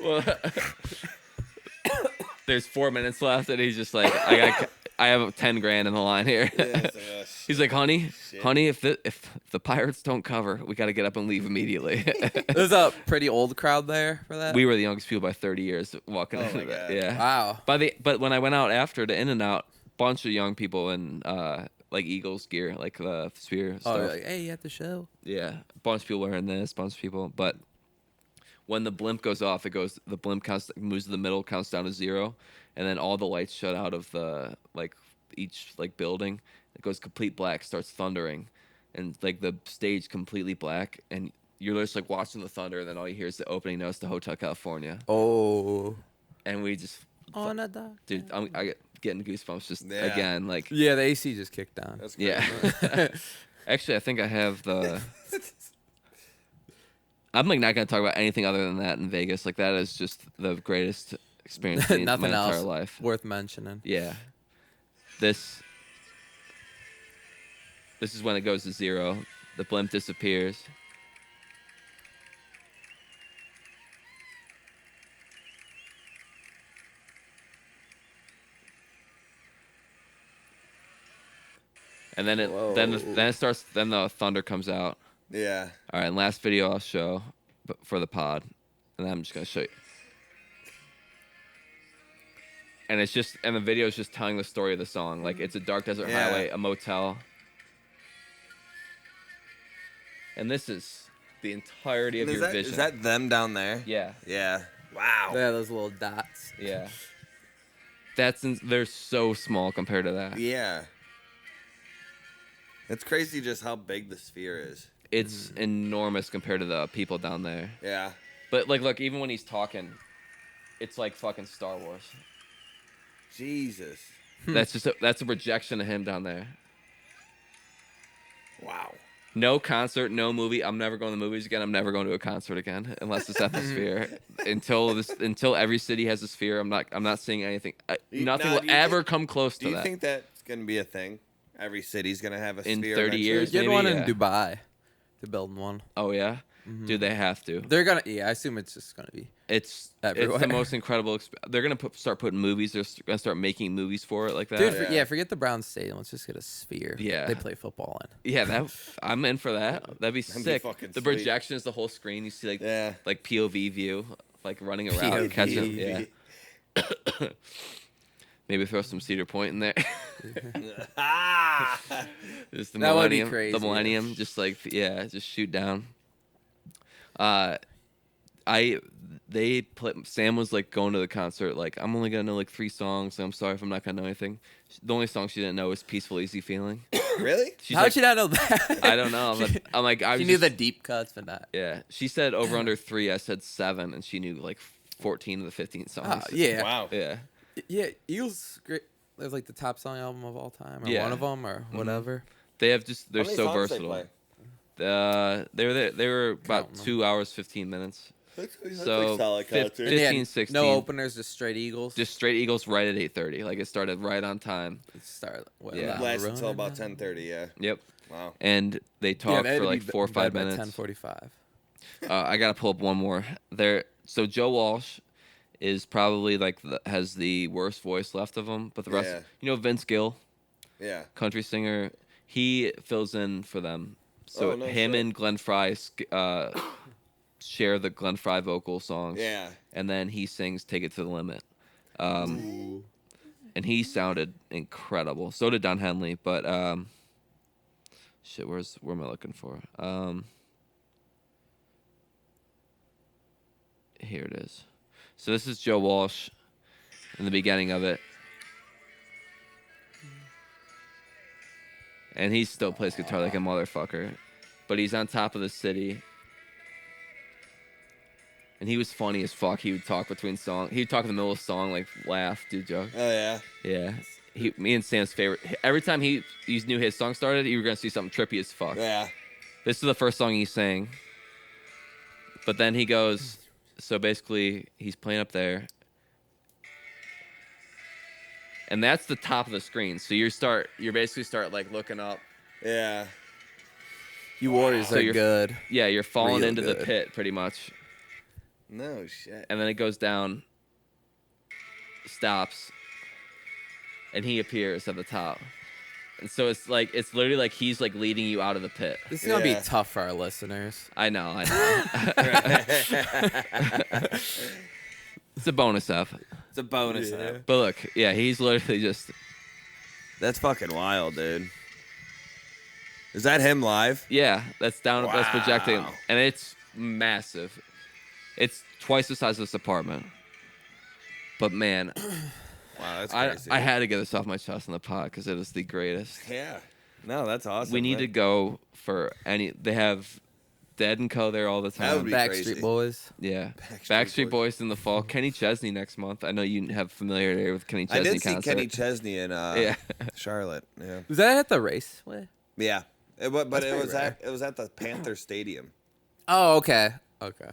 Well, there's 4 minutes left, and he's just like, I have 10 grand in the line here. Yeah, it's like, oh, He's like, honey, Shit. if the Pirates don't cover, we got to get up and leave immediately. There's a pretty old crowd there for that. We were the youngest people by 30 years walking Oh into my that. God. Yeah. Wow. But when I went out after to In-N-Out, bunch of young people in like Eagles gear, like the Sphere Oh, stuff. you're like, hey, you at the show? Yeah, a bunch of people wearing this, bunch of people. But when the blimp goes off, the blimp moves to the middle, counts down to 0, and then all the lights shut out of the each building. It goes complete black, starts thundering, and like the stage completely black, and you're just like watching the thunder, and then all you hear is the opening notes to Hotel California, Oh. and we just, On a dark dude, I get getting goosebumps just Yeah. again, like Yeah, the AC just kicked down. That's crazy. yeah. Actually, I think I have the. I'm like not gonna talk about anything other than that in Vegas. Like that is just the greatest experience in my Nothing entire else life. worth mentioning. Yeah. This is when it goes to 0. The blimp disappears. And then the thunder comes out. Yeah. All right, and last video I'll show for the pod, and I'm just gonna show you. And the video is just telling the story of the song. Like it's a dark desert Yeah. highway, a motel, and this is the entirety of Is your that, vision. is that them down there? Yeah, Yeah. Wow. Yeah, those little dots. yeah. They're so small compared to that. Yeah. It's crazy just how big the sphere is. It's enormous compared to the people down there. Yeah. But like, look, even when he's talking, it's like fucking Star Wars. Jesus. That's a projection of him down there. Wow. No concert, no movie. I'm never going to the movies again. I'm never going to a concert again unless it's at the Sphere. Until every city has a Sphere, I'm not seeing anything. Nothing Now, will do you ever think- come close to Do you that. think that's gonna be a thing? Every city's gonna have a In sphere 30 eventually? years? Get Maybe, one yeah. in Dubai. They're building one. Oh yeah, dude, they have to. They're gonna. Yeah, I assume it's just gonna be. It's Everywhere. the most incredible. They're gonna start putting movies. They're gonna start making movies for it like that. Dude, Yeah. forget the Browns Stadium. Let's just get a sphere. Yeah. They play football in. Yeah, I'm in for that. That'd be That'd be sick. fucking The sweet. projection is the whole screen. You see Yeah. like POV view, like running around, POV. catching. Yeah. Maybe throw some Cedar Point in there. Ah. Just the That would be Millennium. crazy. The Millennium, just shoot down. I Sam was like going to the concert like I'm only gonna know like 3 songs. So I'm sorry if I'm not gonna know anything. The only song she didn't know was "Peaceful Easy Feeling." Really? She's How like, did she not know that? I don't know. But I'm like I She was knew just, the deep cuts, but not. yeah. She said over under 3. I said 7, and she knew like 14 of the 15 songs. Yeah. Wow. Yeah. Yeah, Eagles great. It was like the top selling album of all time, or Yeah. one of them, or whatever. They're How so many songs they versatile. play? They were about Counting them. 2 hours 15 minutes. That's So, a solid concert. 15, And they had 16. no openers, just straight Eagles. Just straight Eagles right at 8:30. Like it started right on time. Start. Yeah. Last until about 10:30. Yeah. Yep. Wow. And they talked for like 4 or 5 minutes. 10:45. I gotta pull up one more. So Joe Walsh is probably like has the worst voice left of them, but the rest, Vince Gill, Yeah. country singer, he fills in for them. So Oh, no him shit. and Glenn Fry share the Glenn Fry vocal songs. Yeah. And then he sings "Take It to the Limit," and he sounded incredible. So did Don Henley, but shit, where am I looking for? Here it is. So this is Joe Walsh in the beginning of it. And he still plays guitar like a motherfucker. But he's on top of the city. And he was funny as fuck. He would talk between songs. He'd talk in the middle of a song, like laugh, do joke. Oh yeah. Yeah. Me and Sam's favorite. Every time he knew his song started, you were going to see something trippy as fuck. Yeah. This is the first song he sang. But then he goes, so basically he's playing up there. And that's the top of the screen. So you basically start like looking up. Yeah. You Warriors So are you're- good. Yeah, you're falling Real into the good. pit pretty much. No shit. And then it goes down, stops, and he appears at the top. And so it's literally like he's like leading you out of the pit. This is gonna Yeah. be tough for our listeners. I know. It's a bonus up. It's a bonus. Yeah. But look, yeah, he's literally just, That's fucking wild, dude. Is that him live? yeah, that's projecting. Wow. And it's massive. It's twice the size of this apartment. But man, Wow, that's I crazy. had to get this off my chest in the pod because it is the greatest. Yeah. No, that's awesome. We need to man. go for they have Dead and Co. there all the That would time. be Backstreet crazy. Boys. Yeah. Backstreet Backstreet Boys. Boys in the fall. Kenny Chesney next month. I know you have familiarity with Kenny I Chesney did see concert. Kenny Chesney in Yeah. Charlotte. Yeah. Was that at the Raceway? Yeah. But That's it pretty was rare. it was at the Panther Stadium. Oh, okay. Okay.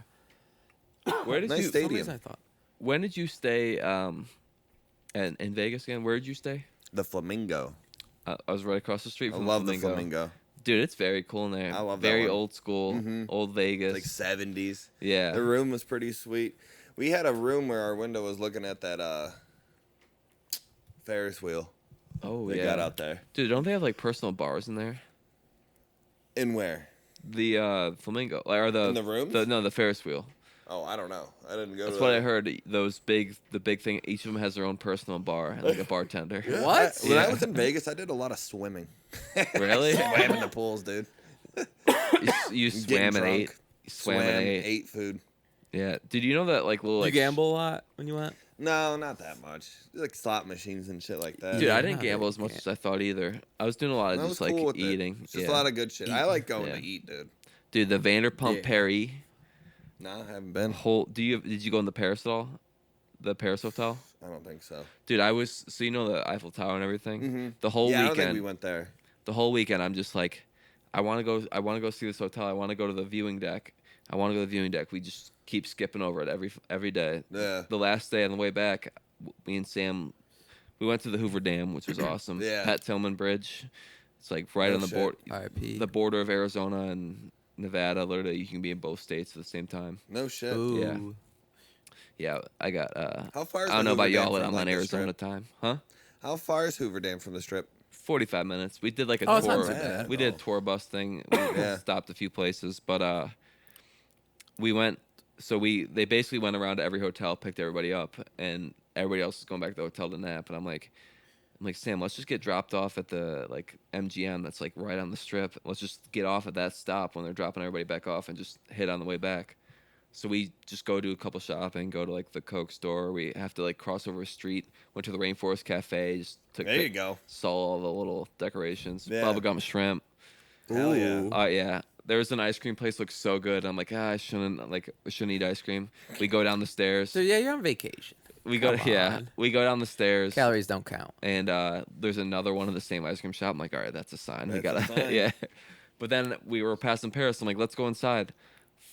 Where did Nice you For some stadium. reason I thought. When did you stay in Vegas again? Where did you stay? The Flamingo. I was right across the street I from love the the Flamingo. Dude, it's very cool in there. I love that Very one. old school, Mhm. old Vegas. Like 70s. yeah. The room was pretty sweet. We had a room where our window was looking at that Ferris wheel. Oh, They yeah. got out there. Dude, don't they have like personal bars in there? In where? The Flamingo, or the In the rooms? the Ferris wheel. Oh, I don't know. I didn't go That's to what that. I heard. The big thing. Each of them has their own personal bar and like a bartender. Yeah, What? When I Yeah. was in Vegas, I did a lot of swimming. Really? Swam in the pools, dude. You swam and ate. You swam and ate. ate food. Yeah. Did you know that like little Did like you gamble a lot when you went? No, not that much. Like slot machines and shit like that. Dude, I Yeah, didn't no, gamble you as much can't. as I thought either. I was doing a lot of I was just like cool with it. eating. It's just Yeah. a lot of good shit. I like going Yeah. to eat, dude. Dude, the Vanderpump Yeah. Perry No, I haven't been. did you go in the Paris at all? The Paris Hotel? I don't think so. Dude, so you know the Eiffel Tower and everything? Mhm. The whole Yeah, I don't weekend. think we went there. The whole weekend I'm just like I want to go see this hotel. I want to go to the viewing deck. I want to go to the viewing deck. We just keep skipping over it every day. Yeah. The last day on the way back, me and Sam, we went to the Hoover Dam, which was awesome. Yeah. Pat Tillman Bridge. It's like right No on the shit. board, R.I.P. the border of Arizona and Nevada. Literally, you can be in both states at the same time. No shit. Ooh. Yeah, I got. How far is I don't the know about Hoover Dam y'all, but from, I'm like, on the Arizona Strip? time, huh? How far is Hoover Dam from the Strip? 45 minutes. We did like a Oh, it's not tour. too bad. We did a tour bus thing. We Yeah. stopped a few places, but we went. So they basically went around to every hotel, picked everybody up, and everybody else is going back to the hotel to nap. And I'm like, Sam, let's just get dropped off at the like MGM that's like right on the Strip. Let's just get off at that stop when they're dropping everybody back off and just hit on the way back. So we just go do a couple shopping, go to like the Coke store. We have to like cross over a street. Went to the Rainforest Cafe. Just took There you go. Saw all the little decorations. Yeah. Bubblegum shrimp. Hell yeah. Yeah. There was an ice cream place looks so good. I'm like, I shouldn't eat ice cream. We go down the stairs. So yeah, you're on vacation. We Come go we go down the stairs. Calories don't count. And there's another one of the same ice cream shop. I'm like, all right, that's a sign. We That's gotta a sign. yeah. But then we were passing Paris. I'm like, let's go inside.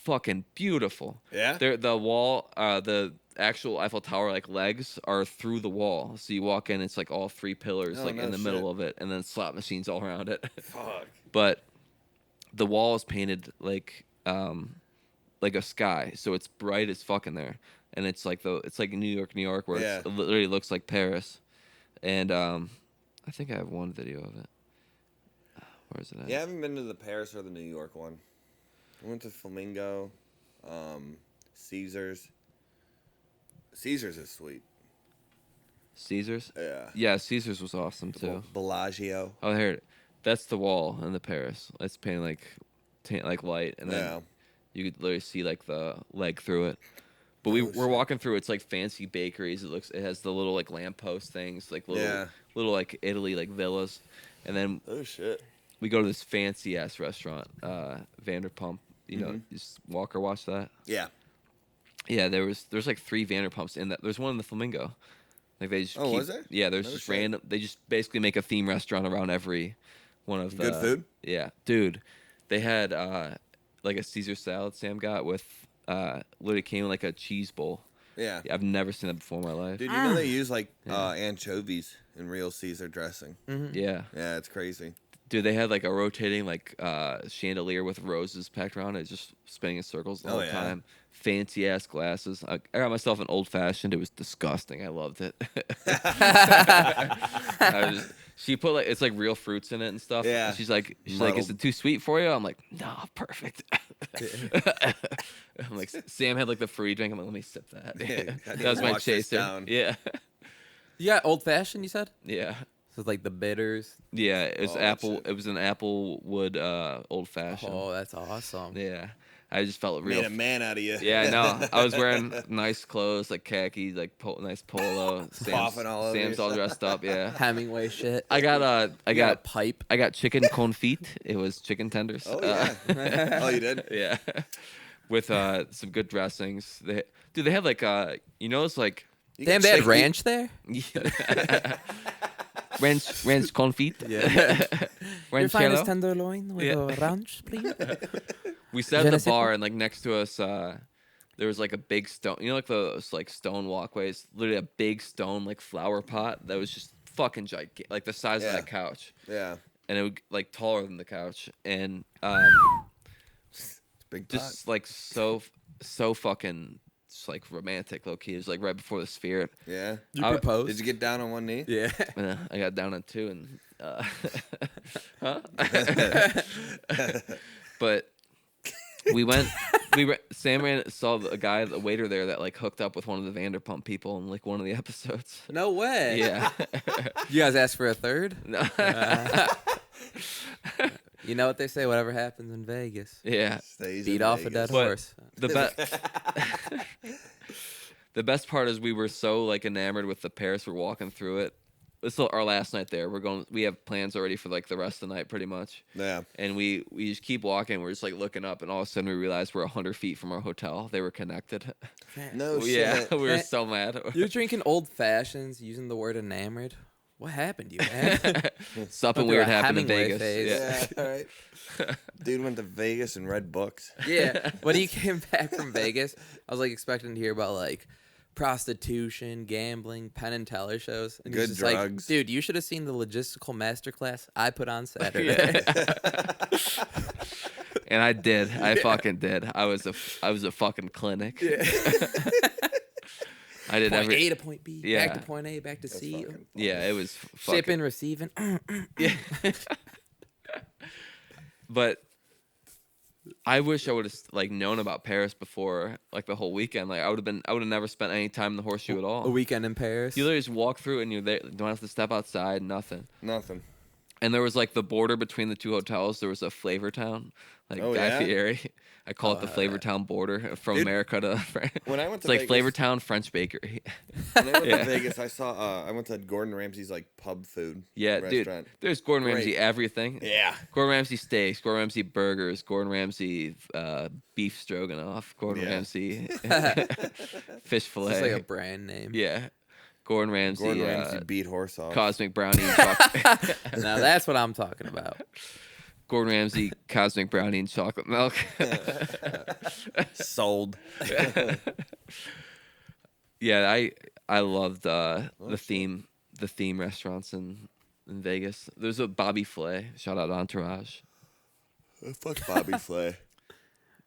Fucking beautiful. Yeah? The wall, the actual Eiffel Tower like legs are through the wall. So you walk in, it's like all 3 pillars Oh, like no in the shit. middle of it, and then slot machines all around it. Fuck. But the wall is painted like a sky, so it's bright as fuck in there, and it's like New York, where Yeah. it literally looks like Paris. And I think I have one video of it. Where is it at? Yeah, I haven't been to the Paris or the New York one. I went to Flamingo, Caesars. Caesars is sweet. Caesars. Yeah. Yeah, Caesars was awesome too. Bellagio. Oh, here, that's the wall in the Paris. It's painted like light, and then Yeah. you could literally see like the leg through it. But we're shit. walking through. It's like fancy bakeries. It has the little like lamppost things, like Yeah. little like Italy like villas, and then Oh shit. we go to this fancy ass restaurant, Vanderpump. You know, Mm-hmm. just Walker watch that. Yeah. Yeah, there's like 3 Vanderpumps in that. There's one in the Flamingo. Like they just Oh, was there? Yeah, there's No just shit. random. They just basically make a theme restaurant around every one of the Good food? Yeah, dude. They had like a Caesar salad Sam got with literally came in like a cheese bowl. Yeah. I've never seen that before in my life. Dude, you know they use like anchovies in real Caesar dressing. Yeah, Yeah, it's crazy. dude. They had like a rotating like chandelier with roses packed around it, just spinning in circles the Oh, whole yeah. time. Fancy ass glasses. I got myself an old fashioned. It was disgusting. I loved it. She put like it's like real fruits in it and stuff. Yeah. And she's like, is Muddled. it too sweet for you? I'm like, nah, perfect. I'm like, Sam had like the free drink. I'm like, let me sip that. Yeah, I need That was to my wash this chaser. down. Yeah, You got old fashioned, you said? yeah, So it's like the bitters. yeah. It was Oh, that apple. shit. It was an apple wood old fashioned. Oh, that's awesome. Yeah, I just felt real. Made a man out of you. Yeah, I know. I was wearing nice clothes, like khakis, like nice polo. Popping all over Sam's all yourself. dressed up. Yeah, Hemingway shit. I got You got a pipe. I got chicken confit. It was chicken tenders. Oh yeah. Oh, you did? Yeah, with some good dressings. They had like it's like You Damn, get they had chicken- ranch there? ranch confit. Yeah. Your finest Ranchero. tenderloin with Yeah. a ranch, please. We sat Je at ne the sais bar pas. and like next to us there was like a big stone, like those like stone walkways, literally a big stone like flower pot that was just fucking gigantic, like the size of Yeah. that couch, Yeah. and it was like taller than the couch, and Big pot. just like so fucking just like romantic low key. It was like right before the Sphere. Yeah. You I- proposed? Did you get down on one knee? Yeah. And, I got down on 2 and huh? But Sam saw a waiter there that like hooked up with one of the Vanderpump people in like one of the episodes. No way. Yeah. You guys asked for a third? No. You know what they say, whatever happens in Vegas. Yeah. Stays Beat in off a Vegas. dead But- horse. The best part is we were so like enamored with the Paris. We're walking through it. This is our last night there. We have plans already for like the rest of the night pretty much. Yeah. And we just keep walking. We're just like looking up, and all of a sudden we realize we're 100 feet from our hotel. They were connected. No Yeah, shit. we were so mad. You're drinking old fashions using the word enamored. What happened to you, man? Something Went weird through a happened in Hemingway Vegas. phase. Yeah. Yeah. All right. Dude went to Vegas and read books. Yeah. When he came back from Vegas, I was like expecting to hear about like prostitution, gambling, Penn and Teller shows. And he's Good just drugs. Like, dude, you should have seen the logistical masterclass I put on Saturday. And I did. I fucking did. I was a fucking clinic. I did Point every. A to point B, Yeah. back to point A, back to C. fucking- Yeah, it was fucking. Shipping, receiving. Yeah. But I wish I would have like known about Paris before like the whole weekend. Like I would have never spent any time in the horseshoe at all. A weekend in Paris. You literally just walk through and you're there. Don't have to step outside. Nothing. Nothing. And there was like the border between the two hotels. There was a Flavor Town, like Oh, Guy yeah? Fieri. I call it the Flavor Town border from Dude, America to France. when I went It's to like Vegas- Flavor Town French bakery. When I went Yeah. to Vegas, I saw. I went to Gordon Ramsay's like pub food. Yeah, restaurant. dude. There's Gordon Great. Ramsay everything. Yeah. Gordon Ramsay steaks, Gordon Ramsay burgers, Gordon Ramsay beef stroganoff, Gordon Yeah. Ramsay fish fillet. It's like a brand name. Yeah. Gordon Ramsay, Gordon Ramsay beat horse off. Cosmic Brownie and chocolate. Now that's what I'm talking about. Gordon Ramsay Cosmic Brownie and chocolate milk. Sold. Yeah, I loved the theme restaurants in Vegas. There's a Bobby Flay. Shout out Entourage. Fuck Bobby Flay.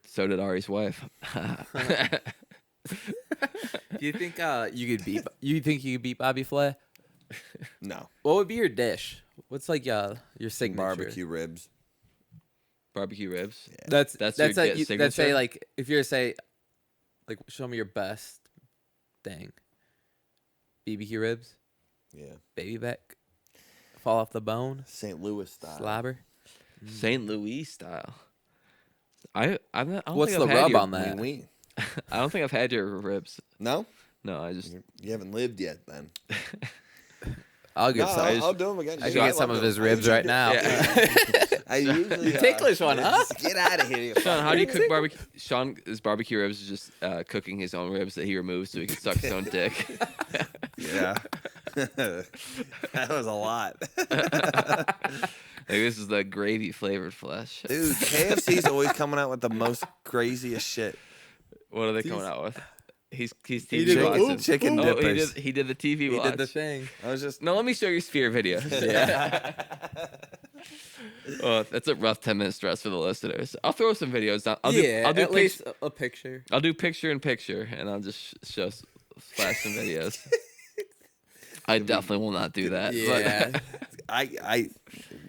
So did Ari's wife. Do you think you could beat? You think you could beat Bobby Flay? No. What would be your dish? What's like your signature? Barbecue ribs. Barbecue ribs. Yeah. That's That's that's your a, signature? that's say like if you're to say like show me your best thing. BBQ ribs, Yeah. baby back, fall off the bone, St. Louis style. slobber. St. Louis style. I'm not. I don't What's think the I've had rub your- on that? Ween. I don't think I've had your ribs. No? No, I just. You haven't lived yet then. I'll No, get some. I'll do them again. I dude. can get some love of them. his I ribs usually right do- now. Yeah. I usually Ticklish one, huh? just get out of here. Sean, how do you cook barbecue? Sean's barbecue ribs is just cooking his own ribs that he removes so he can suck his own dick. Yeah. That was a lot. Like, this is the gravy flavored flesh. Dude, KFC's always coming out with the most craziest shit. What are they coming out with? He's He TV did- watching. chicken Oh, dippers. he did the TV He watch. did the thing. I was just No, let me show you Sphere video. Yeah. Oh, that's a rough 10-minute stress for the listeners. I'll throw some videos down. I'll yeah, do at least a picture. I'll do picture in picture, and I'll just flash some videos. I definitely will not do that. Yeah. I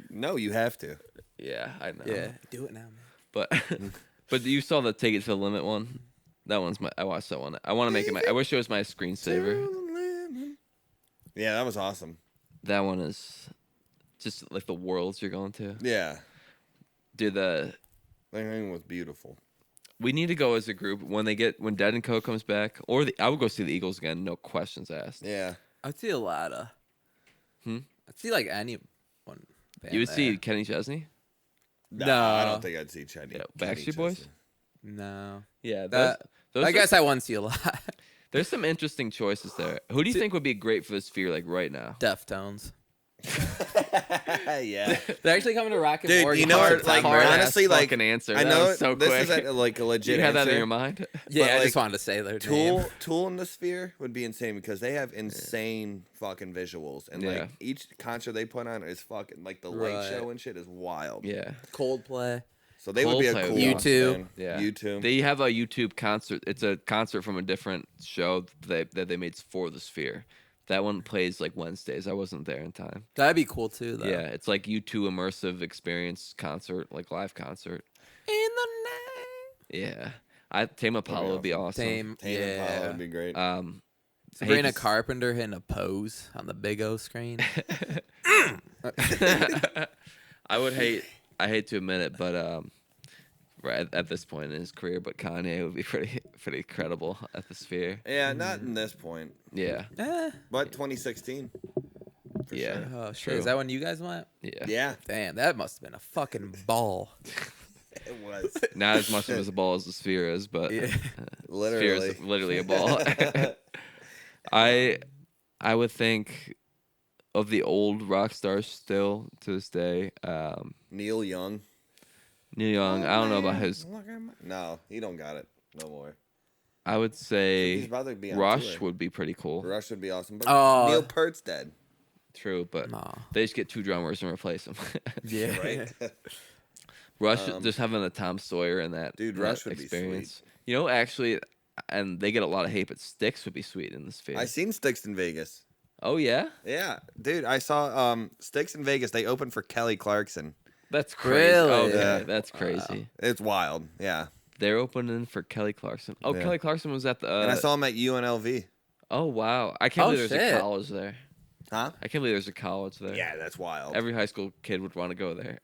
no, you have to. Yeah, I know. Yeah. Do it now, man. But you saw the Take It to the Limit one. That one's I watched that one. I want to make it I wish it was my screensaver. Yeah, that was awesome. That one is just like the worlds you're going to. Yeah. Dude, That thing was beautiful. we need to go as a group when Dead and Co comes back, or I would go see the Eagles again, no questions asked. Yeah. I'd see a lot of. I'd see like anyone. You would see Kenny Chesney? No, I don't think I'd see Chinese. Yeah, Backstreet Boys? No. Yeah, I guess I want to see a lot. there's some interesting choices there. Who do you think would be great for the Sphere like right now? Deftones. Yeah. They're actually coming to Rocket Dude, Morgan. you know, Hard like, time. Hard-ass honestly, like, fucking answer. I That know was so this quick. is like a legit You had that answer. in your mind? Yeah, but, I like, just wanted to say their name. Tool in the Sphere would be insane because they have insane fucking visuals and Yeah. like each concert they put on is fucking like the light Right. show and shit is wild. Yeah. Coldplay. So they would be a Coldplay cool would be U2. band. Yeah. U2. They have a YouTube concert. It's a concert from a different show that they made for the Sphere. That one plays like Wednesdays. I wasn't there in time. That'd be cool too, though. Yeah, it's like U2 immersive experience concert, like live concert. In the night. Yeah. Tame Impala would be awesome. Tame. Tame Impala Yeah. would be great. Sabrina hate to- Carpenter hitting a pose on the big O screen. I hate to admit it, but right at this point in his career, but Kanye would be pretty credible at the Sphere. Yeah, not in this point, Yeah. Eh. but 2016. for Yeah. sure. Oh shit! True. Is that when you guys went? Yeah. Yeah, Damn, that must have been a fucking ball. it was Not as much of a ball as the Sphere is, but Yeah. Sphere literally. is literally a ball. I would think of the old rock stars still to this day. Neil Young. Neil Young. I don't know about his. No, he don't got it no more. I would He's say about to be on Rush tour. would be pretty cool. Rush would be awesome. But Oh. Neil Peart's dead. True, but Nah. they just get two drummers and replace them. Yeah. Right? Rush just having a Tom Sawyer in that Dude, that Rush would be experience. You know, actually, and they get a lot of hate, but Styx would be sweet in the Sphere. I seen Styx in Vegas. Oh yeah, Yeah, dude, I saw Styx in Vegas. They opened for Kelly Clarkson. that's crazy. Really? Okay, Yeah. that's crazy. It's wild. Yeah, They're opening for Kelly Clarkson. Oh, Yeah. Kelly Clarkson was at the. and I saw him at UNLV. Oh wow, I can't Oh, believe there's shit. a college there. Huh? I can't believe there's a college there. Yeah, that's wild. Every high school kid would want to go there.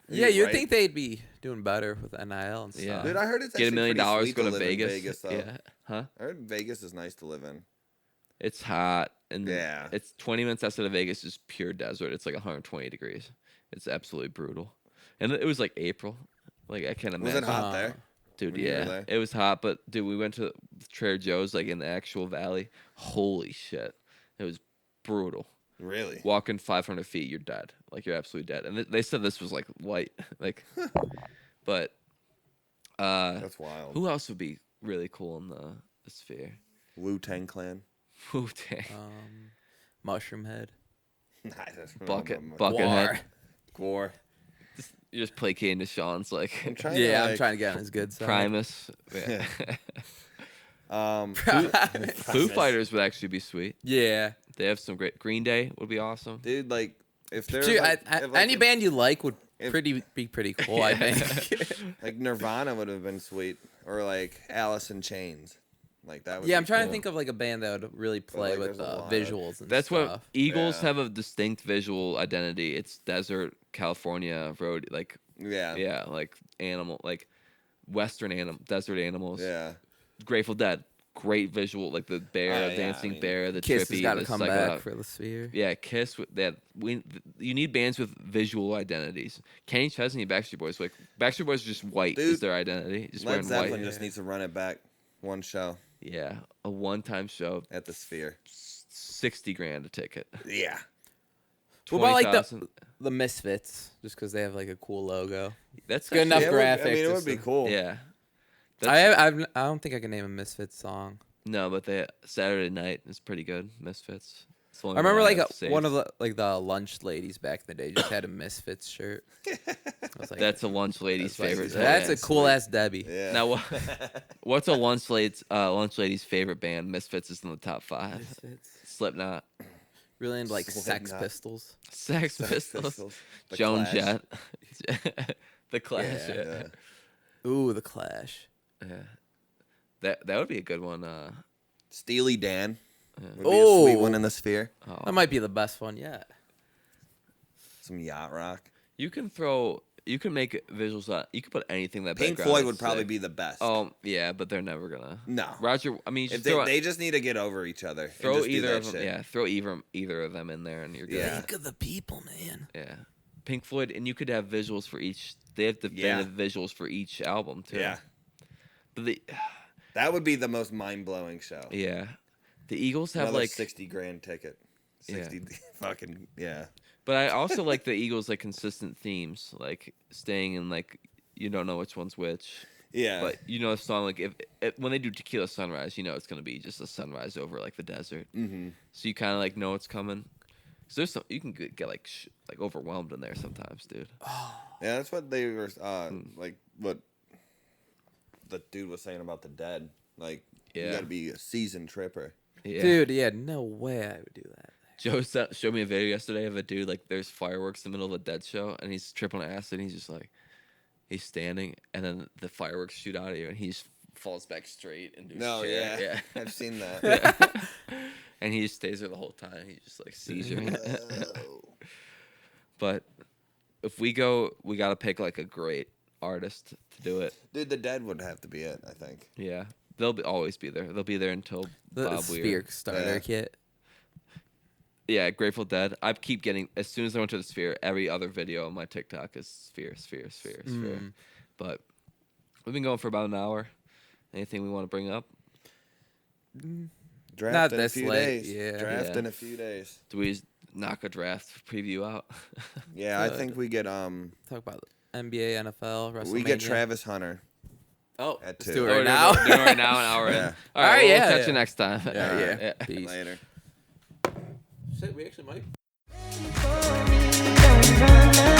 Yeah, you'd Right? think they'd be doing better with NIL and stuff. Yeah. Dude, I heard it's Get $1 actually million, pretty sweet go to live Vegas. in Vegas, though. Yeah. Huh? I heard Vegas is nice to live in. It's hot and Yeah. it's 20 minutes outside of Vegas, is pure desert. It's like 120 degrees. It's absolutely brutal. And it was like April. Like I can't Was imagine. it hot there? Dude, when you were yeah. there? It was hot, but dude, we went to Trader Joe's like in the actual valley. Holy shit. It was brutal. Really? Walking 500 feet, you're dead. Like you're absolutely dead. And they said this was like light. Like but That's wild. who else would be really cool in the sphere? Wu-Tang Clan. Wu-Tang. Mushroom Head. Buckethead. Gore. You just placating to Sean's like I'm trying I'm trying to get on his good side. Primus. Yeah. Um, Foo Fighters would actually be sweet. Yeah. They have some great. Green Day would be awesome. dude, like, if there's Dude, like, any band you like would if- be pretty cool, I think. like Nirvana would have been sweet, or like Alice in Chains, like that. Would Yeah, be I'm trying cool. to think of like a band that would really play like, with there's a lot. visuals and That's stuff. what Eagles Yeah. have a distinct visual identity. It's desert, California road, like Yeah. like animal, like Western desert animals. Yeah. Grateful Dead, great visual, like the bear, Oh, yeah, dancing I mean, bear, the Kiss trippy, has got to the come psychedelic. back for the Sphere. Yeah, Kiss. You need bands with visual identities. Kenny Chesney, Backstreet Boys. Like Backstreet Boys, are just white is Dude, their identity. Just Led wearing Zeppelin white. just needs to run it back. One show Yeah, a one-time show, at the Sphere. $60,000 a ticket. Yeah. What about like 20,000. the Misfits? Just because they have like a cool logo. That's good enough actually- I graphics. mean, it would just be to- cool. Yeah. I don't think I can name a Misfits song. No, but Saturday Night is pretty good. Misfits. It's the only I remember one like have saved. one of the lunch ladies back in the day just had a Misfits shirt. I was like, That's a lunch lady's That's favorite. like- that's a band. cool ass Debbie. Yeah. Now, what's a lunch lady's favorite band? Misfits is in the top 5. Misfits. Slipknot, Really into like Sex Slipknot. Pistols. Sex Sex Pistols, Pistols. The Joan Clash. Jett, The Clash. Yeah. Yeah. Ooh, the Clash. That would be a good one. Steely Dan. Would be a Oh. sweet one in the Sphere. That might be the best one yet. Some yacht rock. You can make visuals on. You can put anything that Pink background Floyd is would probably sick. be the best. Oh yeah, but they're never gonna. No. Roger. I mean, you If just they just need to get over each other. and throw just do either that of them. shit. Yeah, throw either of them in there, and you're good. Yeah. Think of the people, man. Yeah. Pink Floyd, and you could have visuals for each. They have definitive visuals for each album too. Yeah. But That would be the most mind-blowing show. yeah, the Eagles have Another like. $60,000 ticket. 60 fucking yeah. But I also like the Eagles like consistent themes, like staying in like you don't know which one's which. Yeah. But you know, a song like if when they do Tequila Sunrise, you know it's gonna be just a sunrise over like the desert. Mm-hmm. So you kind of like know it's coming. Cause there's some you can get like like overwhelmed in there sometimes, dude. Yeah, that's what they were like. What the dude was saying about the Dead. Like, you Yeah. got to be a seasoned tripper. Yeah. Dude, yeah, no way I would do that. Joe showed me a video yesterday of a dude like there's fireworks in the middle of a Dead show and he's tripping on acid and he's just like he's standing and then the fireworks shoot out of you and he just falls back straight into his No, chair. yeah, I've seen that. Yeah. And he just stays there the whole time. He just like seizure. But if we go, we got to pick like a great artist to do it. Dude, the Dead would have to be it, I think. Yeah, they'll always be there. They'll be there until The Bob Sphere Weir. starter Yeah. kit. Yeah, Grateful Dead. I keep getting as soon as I went to the Sphere, every other video on my TikTok is Sphere. But we've been going for about an hour. Anything we want to bring up? Draft Not in a this few late, days. yeah. Draft Yeah. in a few days. Do we knock a draft preview out? Yeah, I Good. think we get Talk about NBA, NFL, WrestleMania. we get Travis Hunter. Oh, at let's 2. do it Oh, right now. Do it right now, an hour Yeah. in. All right, Alright, well, yeah, we'll catch yeah. you next time. Yeah, All yeah. right, yeah. Peace. Later. Shit, we actually might. For me, don't run